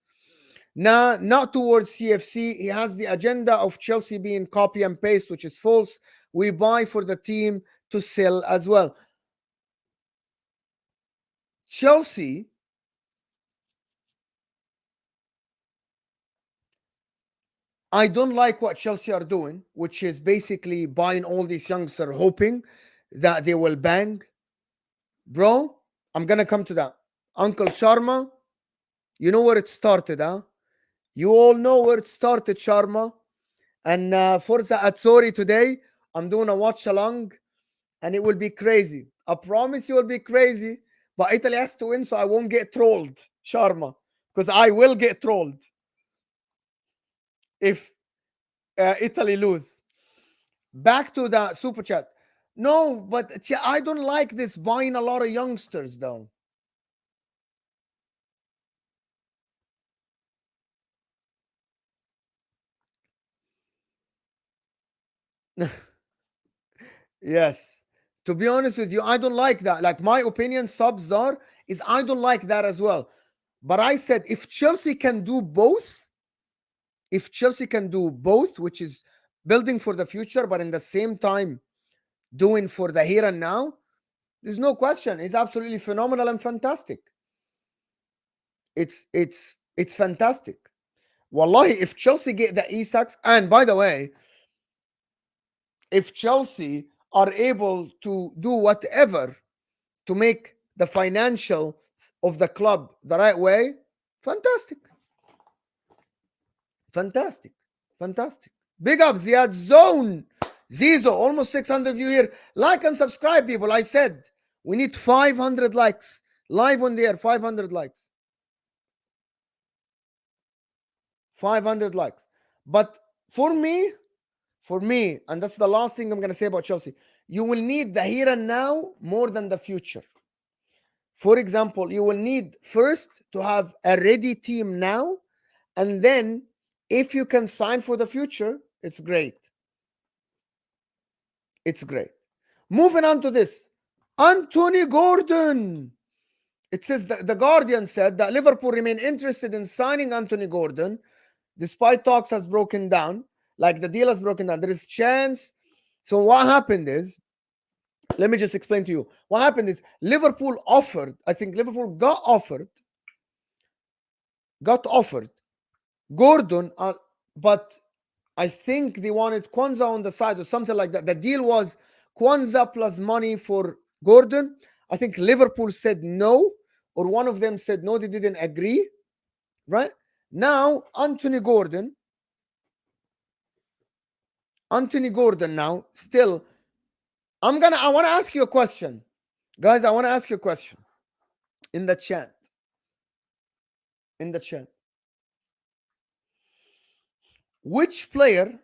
Nah, not towards CFC. He has the agenda of Chelsea being copy and paste, which is false. We buy for the team to sell as well. Chelsea, I don't like what Chelsea are doing, which is basically buying all these youngsters, hoping that they will bang. Bro, I'm going to come to that. Uncle Sharma, you know where it started, huh? You all know where it started, Sharma. And Forza Azzori today, I'm doing a watch along, and it will be crazy. I promise you will be crazy. But Italy has to win, so I won't get trolled, Sharma, because I will get trolled if Italy lose. Back to the super chat. No, but I don't like this buying a lot of youngsters, though. Yes. To be honest with you, I don't like that. Like my opinion, subs are, is I don't like that as well. But I said if Chelsea can do both, which is building for the future, but in the same time doing for the here and now, There's no question. It's absolutely phenomenal and fantastic. It's fantastic. Wallahi, if Chelsea get the Isaks, and by the way, if Chelsea are able to do whatever to make the financial of the club the right way, fantastic. Fantastic. Fantastic. Big up Ziad Zone. Zizo, almost 600 view here. Like and subscribe, people. I said we need 500 likes. Live on the air, 500 likes. 500 likes. But for me, and that's the last thing I'm going to say about Chelsea, you will need the here and now more than the future. For example, you will need first to have a ready team now, and then if you can sign for the future, it's great. It's great. Moving on to this. Anthony Gordon. It says that the Guardian said that Liverpool remain interested in signing Anthony Gordon despite talks has broken down. Like the deal has broken down. There is chance. So what happened is, let me just explain to you. What happened is Liverpool offered, I think Liverpool got offered Gordon, but I think they wanted Kwanzaa on the side or something like that. The deal was Kwanzaa plus money for Gordon. I think Liverpool said no, or one of them said no, they didn't agree. Right? Now, Anthony Gordon now, still, I want to ask you a question. Guys, I want to ask you a question in the chat. Which player,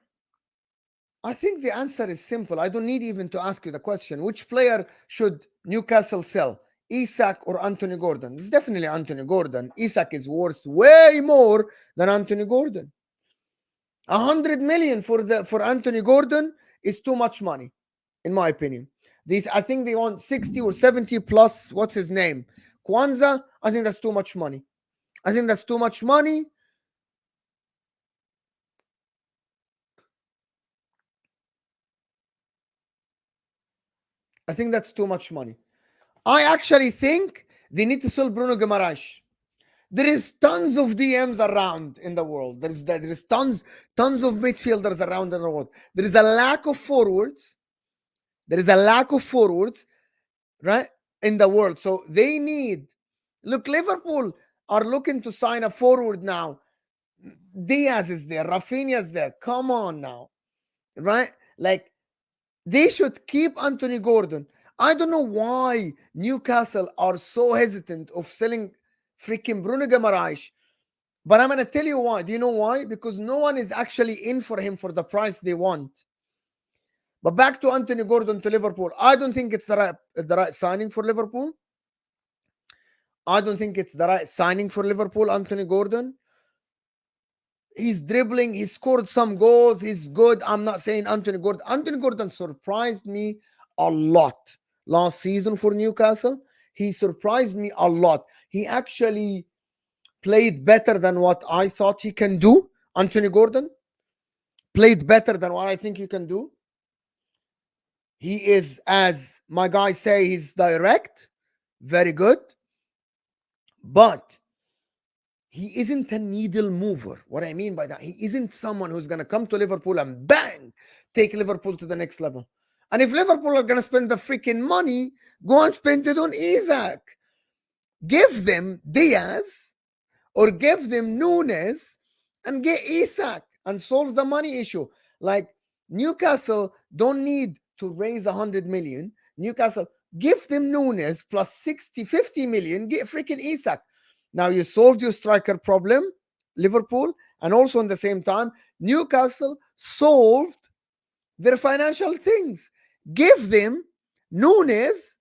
I think the answer is simple. I don't need even to ask you the question. Which player should Newcastle sell? Isak or Anthony Gordon? It's definitely Anthony Gordon. Isak is worth way more than Anthony Gordon. 100 million for Anthony Gordon is too much money, in my opinion. I think they want 60 or 70 plus, what's his name? Kwanzaa. I think that's too much money. I think that's too much money. I actually think they need to sell Bruno Guimaraes. There is tons of DMs around in the world. There is tons of midfielders around in the world. There is a lack of forwards. Right, in the world. So they need. Look, Liverpool are looking to sign a forward now. Diaz is there. Rafinha is there. Come on now, right? Like they should keep Anthony Gordon. I don't know why Newcastle are so hesitant of selling freaking Bruno Guimaraes. But I'm going to tell you why. Do you know why? Because no one is actually in for him for the price they want. But back to Anthony Gordon to Liverpool. I don't think it's the right signing for Liverpool. Anthony Gordon. He's dribbling. He scored some goals. He's good. I'm not saying Anthony Gordon. Anthony Gordon surprised me a lot last season for Newcastle. He surprised me a lot. He actually played better than what I thought he can do. Anthony Gordon played better than what I think he can do. He is, as my guys say, he's direct, very good, but he isn't a needle mover. What I mean by that, he isn't someone who's going to come to Liverpool and bang, take Liverpool to the next level. And if Liverpool are going to spend the freaking money, go and spend it on Isak. Give them Diaz or give them Nunes and get Isak and solve the money issue. Like Newcastle don't need to raise 100 million. Newcastle, give them Nunes plus 60, 50 million, get freaking Isak. Now you solved your striker problem, Liverpool, and also in the same time, Newcastle solved their financial things. Give them Nunes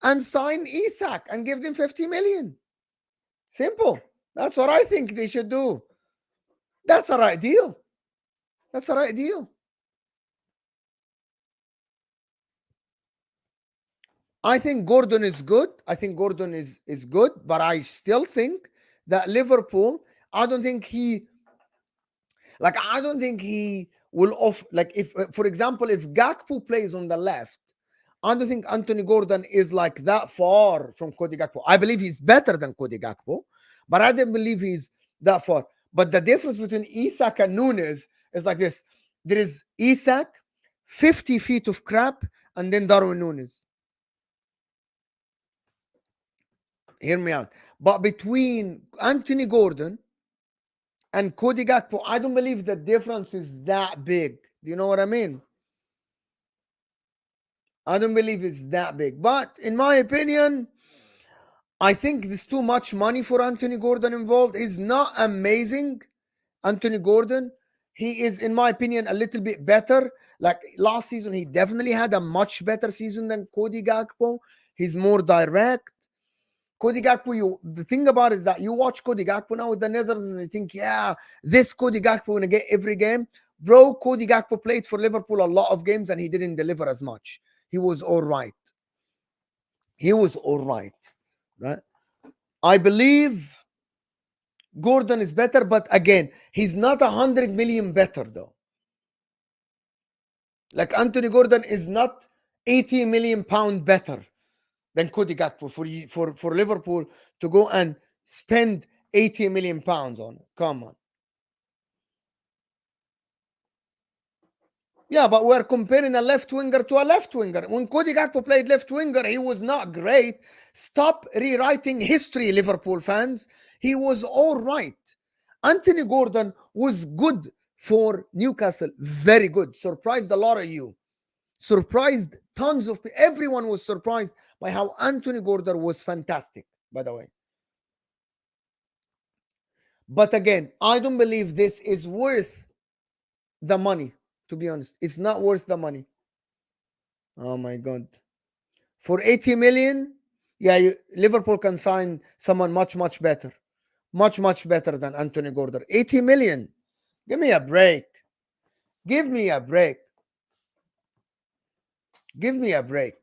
and sign Isak and give them 50 million. Simple. That's what I think they should do. That's a right deal. I think Gordon is good. Is good, but I still think that Liverpool, I don't think he will off. Like if, for example, if Gakpo plays on the left, I don't think Anthony Gordon is like that far from Cody Gakpo. I believe he's better than Cody Gakpo, but I don't believe he's that far. But the difference between Isak and Nunes is like this. There is Isak, 50 feet of crap, and then Darwin Nunes. Hear me out. But between Anthony Gordon and Cody Gakpo, I don't believe the difference is that big. Do you know what I mean? I don't believe it's that big. But in my opinion, I think there's too much money for Anthony Gordon involved. He's not amazing, Anthony Gordon. He is, in my opinion, a little bit better. Like last season, he definitely had a much better season than Cody Gakpo. He's more direct. Cody Gakpo, the thing about it is that you watch Cody Gakpo now with the Netherlands and you think, yeah, this Cody Gakpo gonna get every game. Bro, Cody Gakpo played for Liverpool a lot of games and he didn't deliver as much. He was all right. He was all right, right? I believe Gordon is better, but again, he's not 100 million better though. Like Anthony Gordon is not 80 million pound better than Cody Gakpo for Liverpool to go and spend 80 million pounds on it. Come on. Yeah, but we're comparing a left winger to a left winger. When Cody Gakpo played left winger, he was not great. Stop rewriting history, Liverpool fans. He was all right. Anthony Gordon was good for Newcastle. Very good. Surprised a lot of you. Surprised tons of people. Everyone was surprised by how Anthony Gordon was fantastic, by the way. But again, I don't believe this is worth the money, to be honest. It's not worth the money. Oh my God. For 80 million, yeah, Liverpool can sign someone much, much better. Much, much better than Anthony Gordon. 80 million. Give me a break. Give me a break. Give me a break.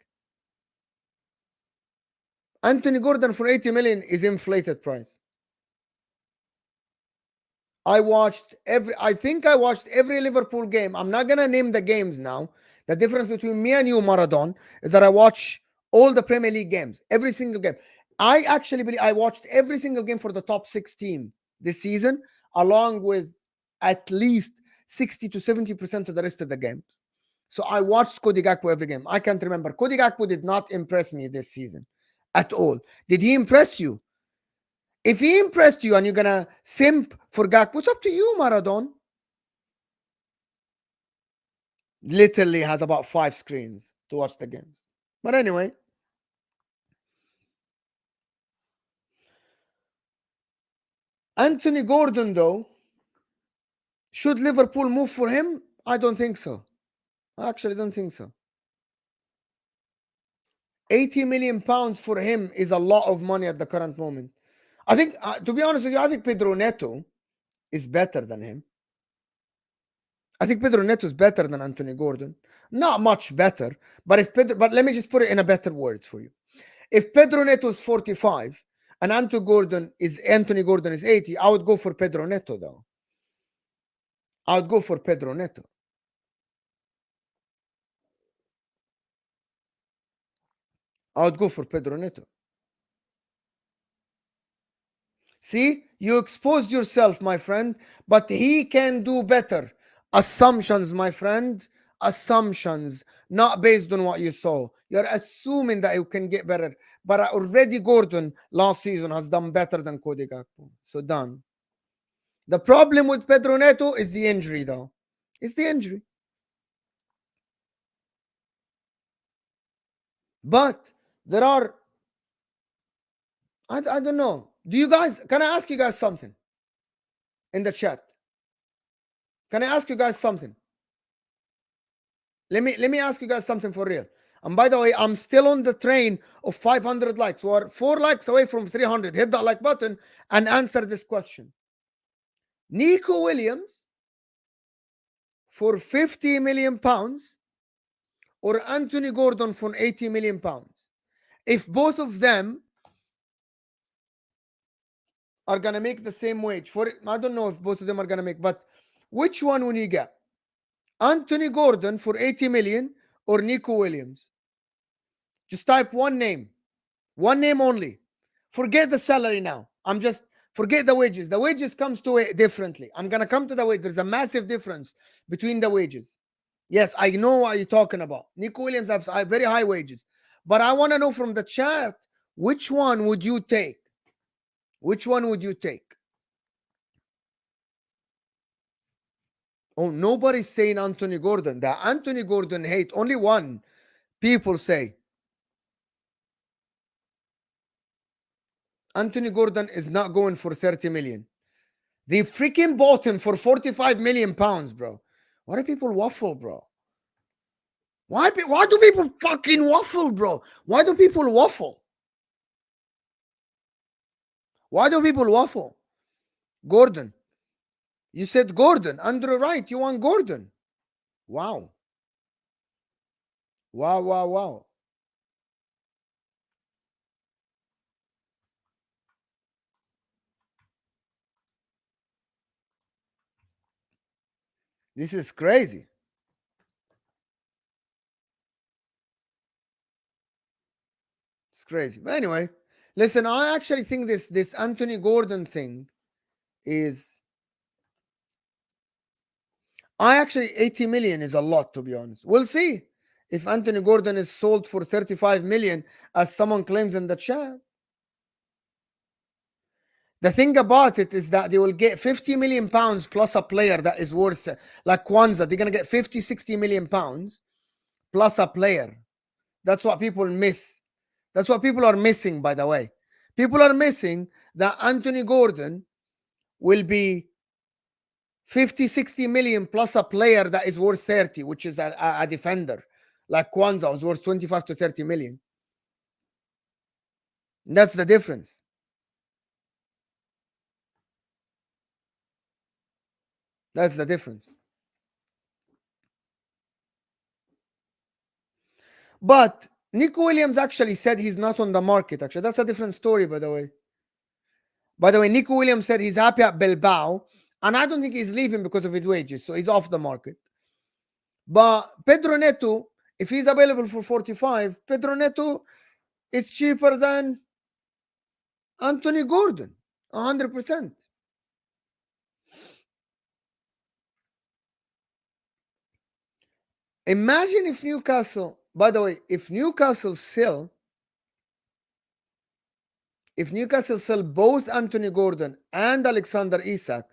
Anthony Gordon for 80 million is inflated price. I think I watched every Liverpool game. I'm not gonna name the games now. The difference between me and you, Maradon, is that I watch all the Premier League games, every single game. I actually believe I watched every single game for the top 6 team this season, along with at least 60 to 70% of the rest of the games. So I watched Cody Gakpo every game. I can't remember. Cody Gakpo did not impress me this season at all. Did he impress you? If he impressed you and you're gonna simp for Gakpo, it's up to you, Maradon. Literally has about 5 screens to watch the games. But anyway, Anthony Gordon, though, should Liverpool move for him? I don't think so. I actually don't think so. 80 million pounds for him is a lot of money at the current moment. I think, to be honest with you, I think Pedro Neto is better than him. I think Pedro Neto is better than Anthony Gordon. Not much better, but let me just put it in a better words for you. If Pedro Neto is 45 and Anthony Gordon is 80, I would go for Pedro Neto though. I would go for Pedro Neto. I would go for Pedro Neto. See, you exposed yourself, my friend, but he can do better. Assumptions, my friend. Assumptions, not based on what you saw. You're assuming that you can get better. But already Gordon last season has done better than Cody Gakpo. So done. The problem with Pedro Neto is the injury, though. It's the injury. But there are, I don't know. Can I ask you guys something in the chat? Can I ask you guys something? Let me ask you guys something for real. And by the way, I'm still on the train of 500 likes. We're 4 likes away from 300. Hit that like button and answer this question. Nico Williams for 50 million pounds or Anthony Gordon for 80 million pounds? If both of them are going to make the same wage, I don't know if both of them are going to make, but which one will you get? Anthony Gordon for 80 million or Nico Williams? Just type one name only. Forget the salary now. Forget the wages. The wages comes to it differently. I'm gonna come to the wage. There's a massive difference between the wages. Yes, I know what you're talking about. Nico Williams has very high wages, but I want to know from the chat, which one would you take? Which one would you take? Oh, nobody's saying Anthony Gordon. The Anthony Gordon hate, only one people say. Anthony Gordon is not going for 30 million. They freaking bought him for 45 million pounds, bro. Why do people waffle, bro? Why do people fucking waffle, bro? Why do people waffle? Why do people waffle? Gordon. You said Gordon. Andrew Wright, you want Gordon. Wow. Wow, wow, wow. This is crazy. It's crazy. But anyway, listen, I actually think this Anthony Gordon thing is, I actually 80 million is a lot, to be honest. We'll see if Anthony Gordon is sold for 35 million, as someone claims in the chat. The thing about it is that they will get 50 million pounds plus a player that is worth, like Kwanzaa, they're going to get 50, 60 million pounds plus a player. That's what people miss. That's what people are missing, by the way. People are missing that Anthony Gordon will be 50, 60 million plus a player that is worth 30, which is a defender. Like Kwanzaa was worth 25 to 30 million. That's the difference. That's the difference. But Nico Williams actually said he's not on the market. Actually, that's a different story, by the way. By the way, Nico Williams said he's happy at Bilbao, and I don't think he's leaving because of his wages, so he's off the market. But Pedro Neto, if he's available for 45, Pedro Neto is cheaper than Anthony Gordon, 100%. Imagine if Newcastle, by the way, if Newcastle sell both Anthony Gordon and Alexander Isak,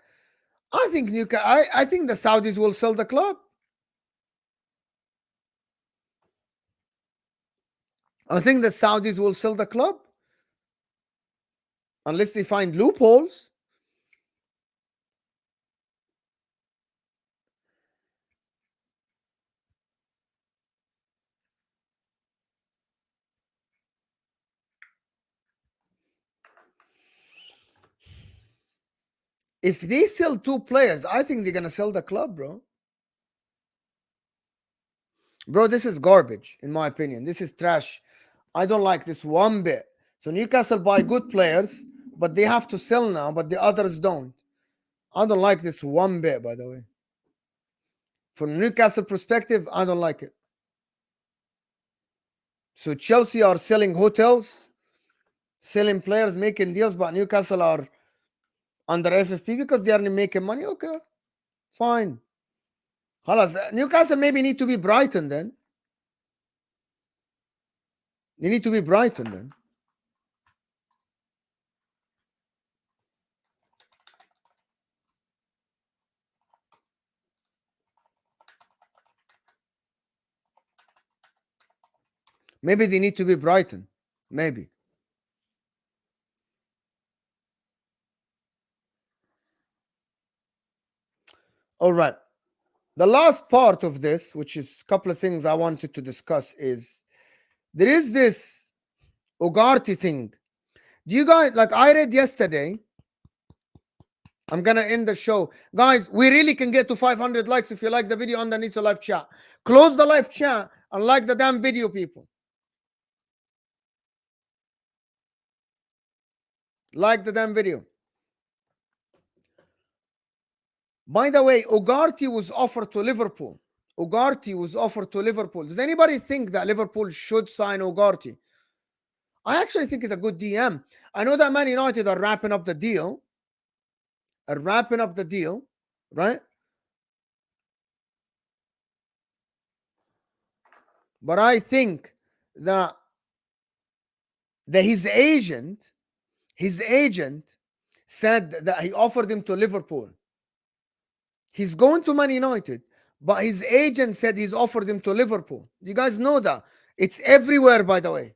I think I think the Saudis will sell the club. I think the Saudis will sell the club unless they find loopholes. If they sell two players, I think they're gonna sell the club, bro. Bro, this is garbage, in my opinion. This is trash. I don't like this one bit. So Newcastle buy good players, but they have to sell now, but the others don't. I don't like this one bit, by the way. From Newcastle perspective, I don't like it. So Chelsea are selling hotels, selling players, making deals, but Newcastle are under FFP because they are making money. Okay, fine. Newcastle maybe need to be Brighton then. They need to be Brighton then. Maybe they need to be Brighton. Maybe. All right. The last part of this, which is a couple of things I wanted to discuss, is there is this Ugarte thing. Do you guys, like I read yesterday, I'm going to end the show. Guys, we really can get to 500 likes if you like the video underneath the live chat. Close the live chat and like the damn video, people. Like the damn video. By the way, Ugarte was offered to Liverpool. Ugarte was offered to Liverpool. Does anybody think that Liverpool should sign Ugarte? I actually think it's a good DM. I know that Man United are wrapping up the deal. Right? But I think that his agent said that he offered him to Liverpool. He's going to Man United, but his agent said he's offered him to Liverpool. You guys know that. It's everywhere, by the way.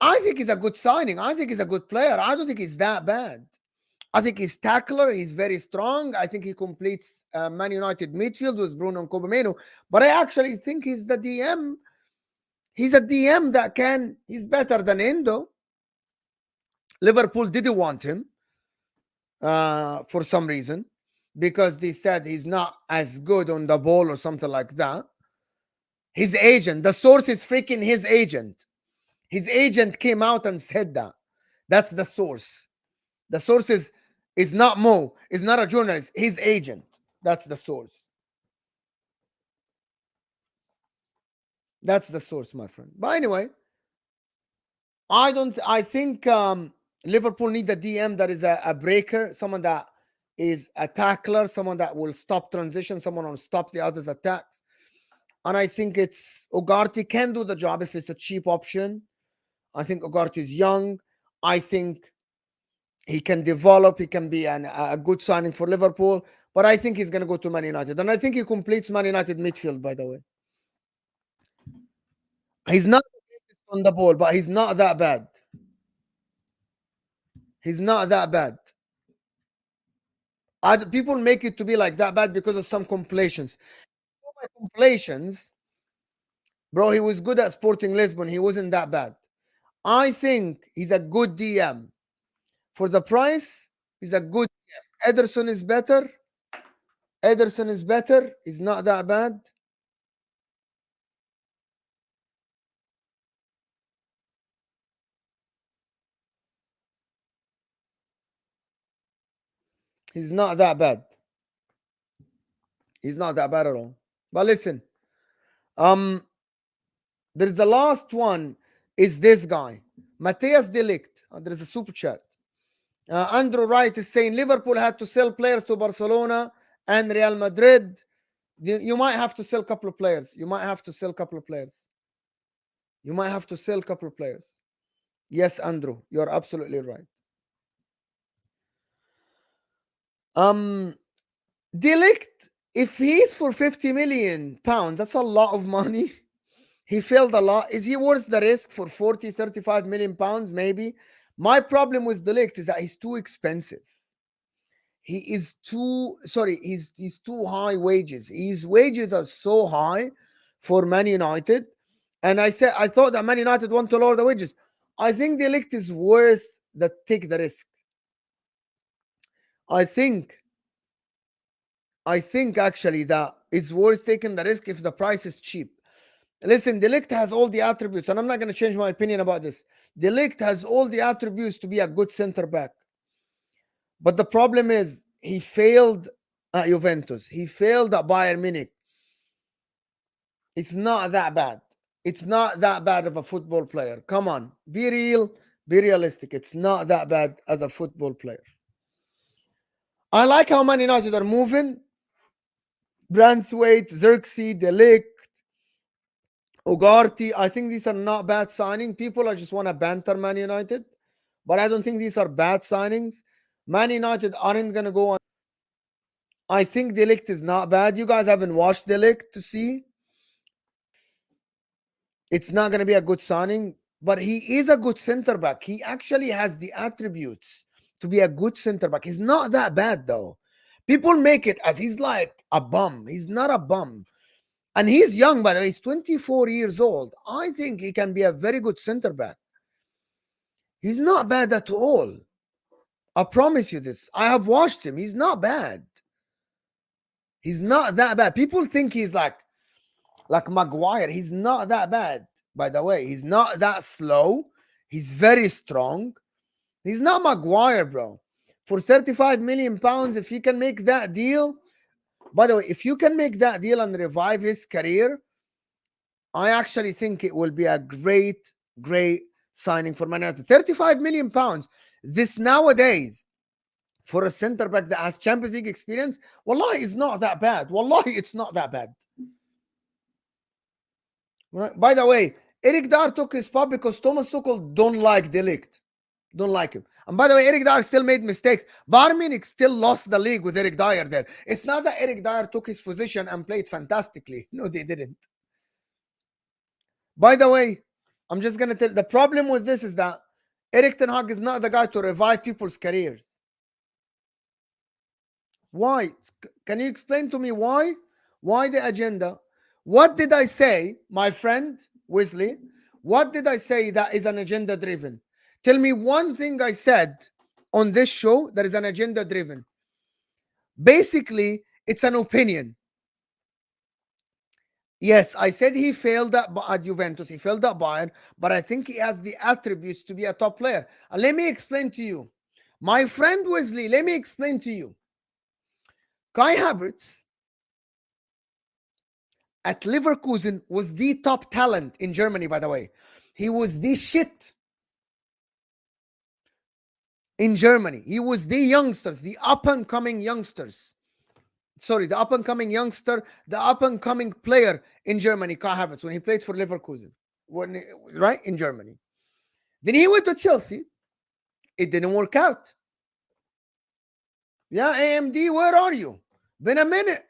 I think he's a good signing. I think he's a good player. I don't think he's that bad. I think he's tackler. He's very strong. I think he completes Man United midfield with Bruno and Cobameno. But I actually think he's the DM. He's a DM that can. He's better than Endo. Liverpool didn't want him for some reason because they said he's not as good on the ball or something like that. His agent, the source is freaking his agent. His agent came out and said that. That's the source. The source is not Mo. Is not a journalist. His agent. That's the source. That's the source, my friend. But anyway, I think Liverpool need a DM that is a breaker, someone that is a tackler, someone that will stop transition, someone will stop the others' attacks. And I think it's Ugarte can do the job if it's a cheap option. I think Ugarte is young. I think he can develop. He can be a good signing for Liverpool. But I think he's going to go to Man United. And I think he completes Man United midfield, by the way. He's not on the ball, but he's not that bad. He's not that bad. People make it to be like that bad because of some compilations. Compilations, bro, he was good at Sporting Lisbon. He wasn't that bad. I think he's a good DM. For the price, he's a good DM. Ederson is better. He's not that bad. He's not that bad. He's not that bad at all. But listen, there's the last one is this guy, Matthias de Ligt. There is a super chat. Andrew Wright is saying Liverpool had to sell players to Barcelona and Real Madrid. You might have to sell a couple of players. Yes, Andrew, you're absolutely right. De Ligt, if he's for 50 million pounds, that's a lot of money. He failed a lot. Is he worth the risk for 40, 35 million pounds? Maybe. My problem with De Ligt is that he's too expensive. He's too high wages. His wages are so high for Man United. And I thought that Man United want to lower the wages. I think De Ligt is worth take the risk. I think actually that it's worth taking the risk if the price is cheap. Listen, De Ligt has all the attributes, and I'm not going to change my opinion about this. De Ligt has all the attributes to be a good center back. But the problem is he failed at Juventus. He failed at Bayern Munich. It's not that bad. It's not that bad of a football player. Come on. Be real. Be realistic. It's not that bad as a football player. I like how Man United are moving. Branthwaite, Xerxes, De Ligt, Ugarte. I think these are not bad signings. People are just want to banter Man United. But I don't think these are bad signings. Man United aren't going to go on. I think De Ligt is not bad. You guys haven't watched De Ligt to see. It's not going to be a good signing, but he is a good center back. He actually has the attributes to be a good center back. He's not that bad, though. People make it as he's like a bum. He's not a bum. And he's young, by the way. He's 24 years old. I think he can be a very good center back. He's not bad at all. I promise you this. I have watched him. He's not bad. He's not that bad. People think he's like Maguire. He's not that bad, by the way. He's not that slow. He's very strong. He's not Maguire, bro. For 35 million pounds, if you can make that deal, By the way, if you can make that deal and revive his career, I actually think it will be a great, great signing for Man United. 35 million pounds. This nowadays, for a center back that has Champions League experience, wallahi, it's not that bad. Wallahi, it's not that bad. Right? By the way, Eric Dyer took his spot because Thomas Tuchel don't like Ligt. Don't like him. And by the way, Eric Dyer still made mistakes. Bayern Munich still lost the league with Eric Dyer there. It's not that Eric Dyer took his position and played fantastically. No, they didn't. By the way, I'm just going to tell the problem with this is that Erik ten Hag is not the guy to revive people's careers. Why? Can you explain to me why? Why the agenda? What did I say, my friend Wesley? What did I say that is an agenda driven? Tell me one thing I said on this show that is an agenda driven. Basically, it's an opinion. Yes, I said he failed at Juventus. He failed at Bayern, but I think he has the attributes to be a top player. And let me explain to you. My friend Wesley, let me explain to you. Kai Havertz at Leverkusen was the top talent in Germany, by the way. He was the shit in Germany. He was the youngsters, the up-and-coming youngsters. Sorry, the up-and-coming youngster, the up-and-coming player in Germany, Kai Havertz, when he played for Leverkusen, right, in Germany. Then he went to Chelsea. It didn't work out. Yeah, AMD, where are you? Been a minute.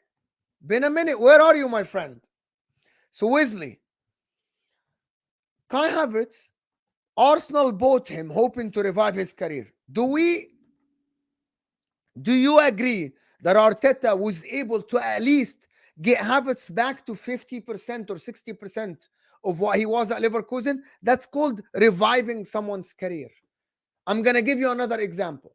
Where are you, my friend? So, Wesley, Kai Havertz, Arsenal bought him hoping to revive his career. Do you agree that Arteta was able to at least get Havertz back to 50% or 60% of what he was at Leverkusen? That's called reviving someone's career. I'm going to give you another example.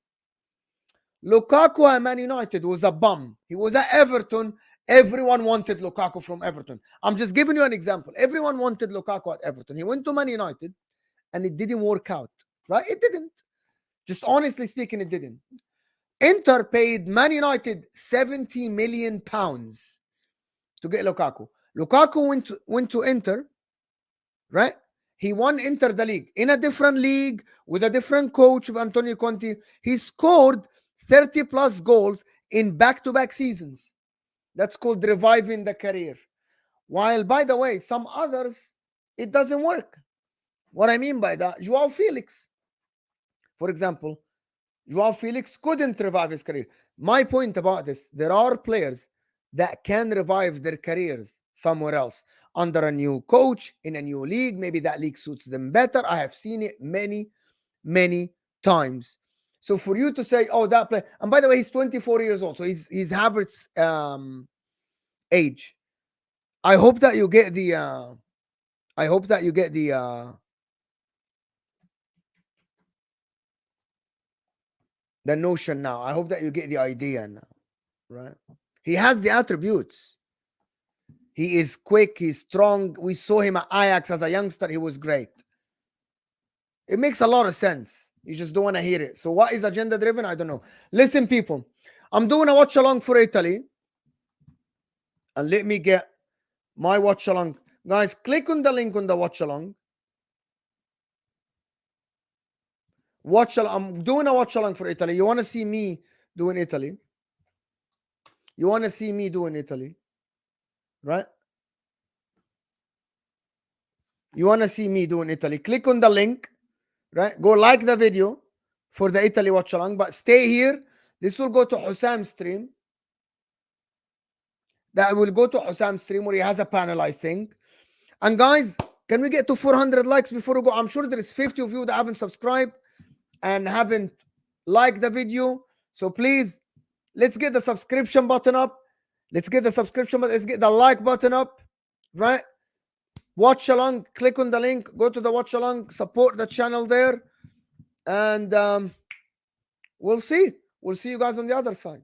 Lukaku at Man United was a bum. He was at Everton. Everyone wanted Lukaku from Everton. I'm just giving you an example. Everyone wanted Lukaku at Everton. He went to Man United and it didn't work out. Right? It didn't. Just honestly speaking, it didn't. Inter paid Man United 70 million pounds to get Lukaku. Lukaku went to Inter, right? He won Inter the league in a different league with a different coach of Antonio Conte. He scored 30 plus goals in back-to-back seasons. That's called reviving the career. While, by the way, some others, it doesn't work. What I mean by that, Joao Felix, for example, Joao Felix couldn't revive his career. My point about this, there are players that can revive their careers somewhere else under a new coach, in a new league. Maybe that league suits them better. I have seen it many, many times. So for you to say, oh, that player, and by the way, he's 24 years old, so he's Havertz's age. I hope that you get the the notion now. I hope that you get the idea now, right? He has the attributes. He is quick. He's strong. We saw him at Ajax as a youngster. He was great. It makes a lot of sense. You just don't want to hear it. So what is agenda driven? I don't know. Listen, people, I'm doing a watch along for Italy. And let me get my watch along. Guys, click on the link on the watch along. I'm doing a watch along for Italy. You want to see me doing Italy? You want to see me doing Italy? Right? You want to see me doing Italy? Click on the link. Right? Go like the video for the Italy watch along. But stay here. This will go to HUSAM's stream. That will go to HUSAM's stream where he has a panel, I think. And guys, can we get to 400 likes before we go? I'm sure there is 50 of you that haven't subscribed and haven't liked the video. So please, let's get the subscription button up. Let's get the subscription button. Let's get the like button up. Right? Watch along. Click on the link. Go to the watch along. Support the channel there. And we'll see. We'll see you guys on the other side.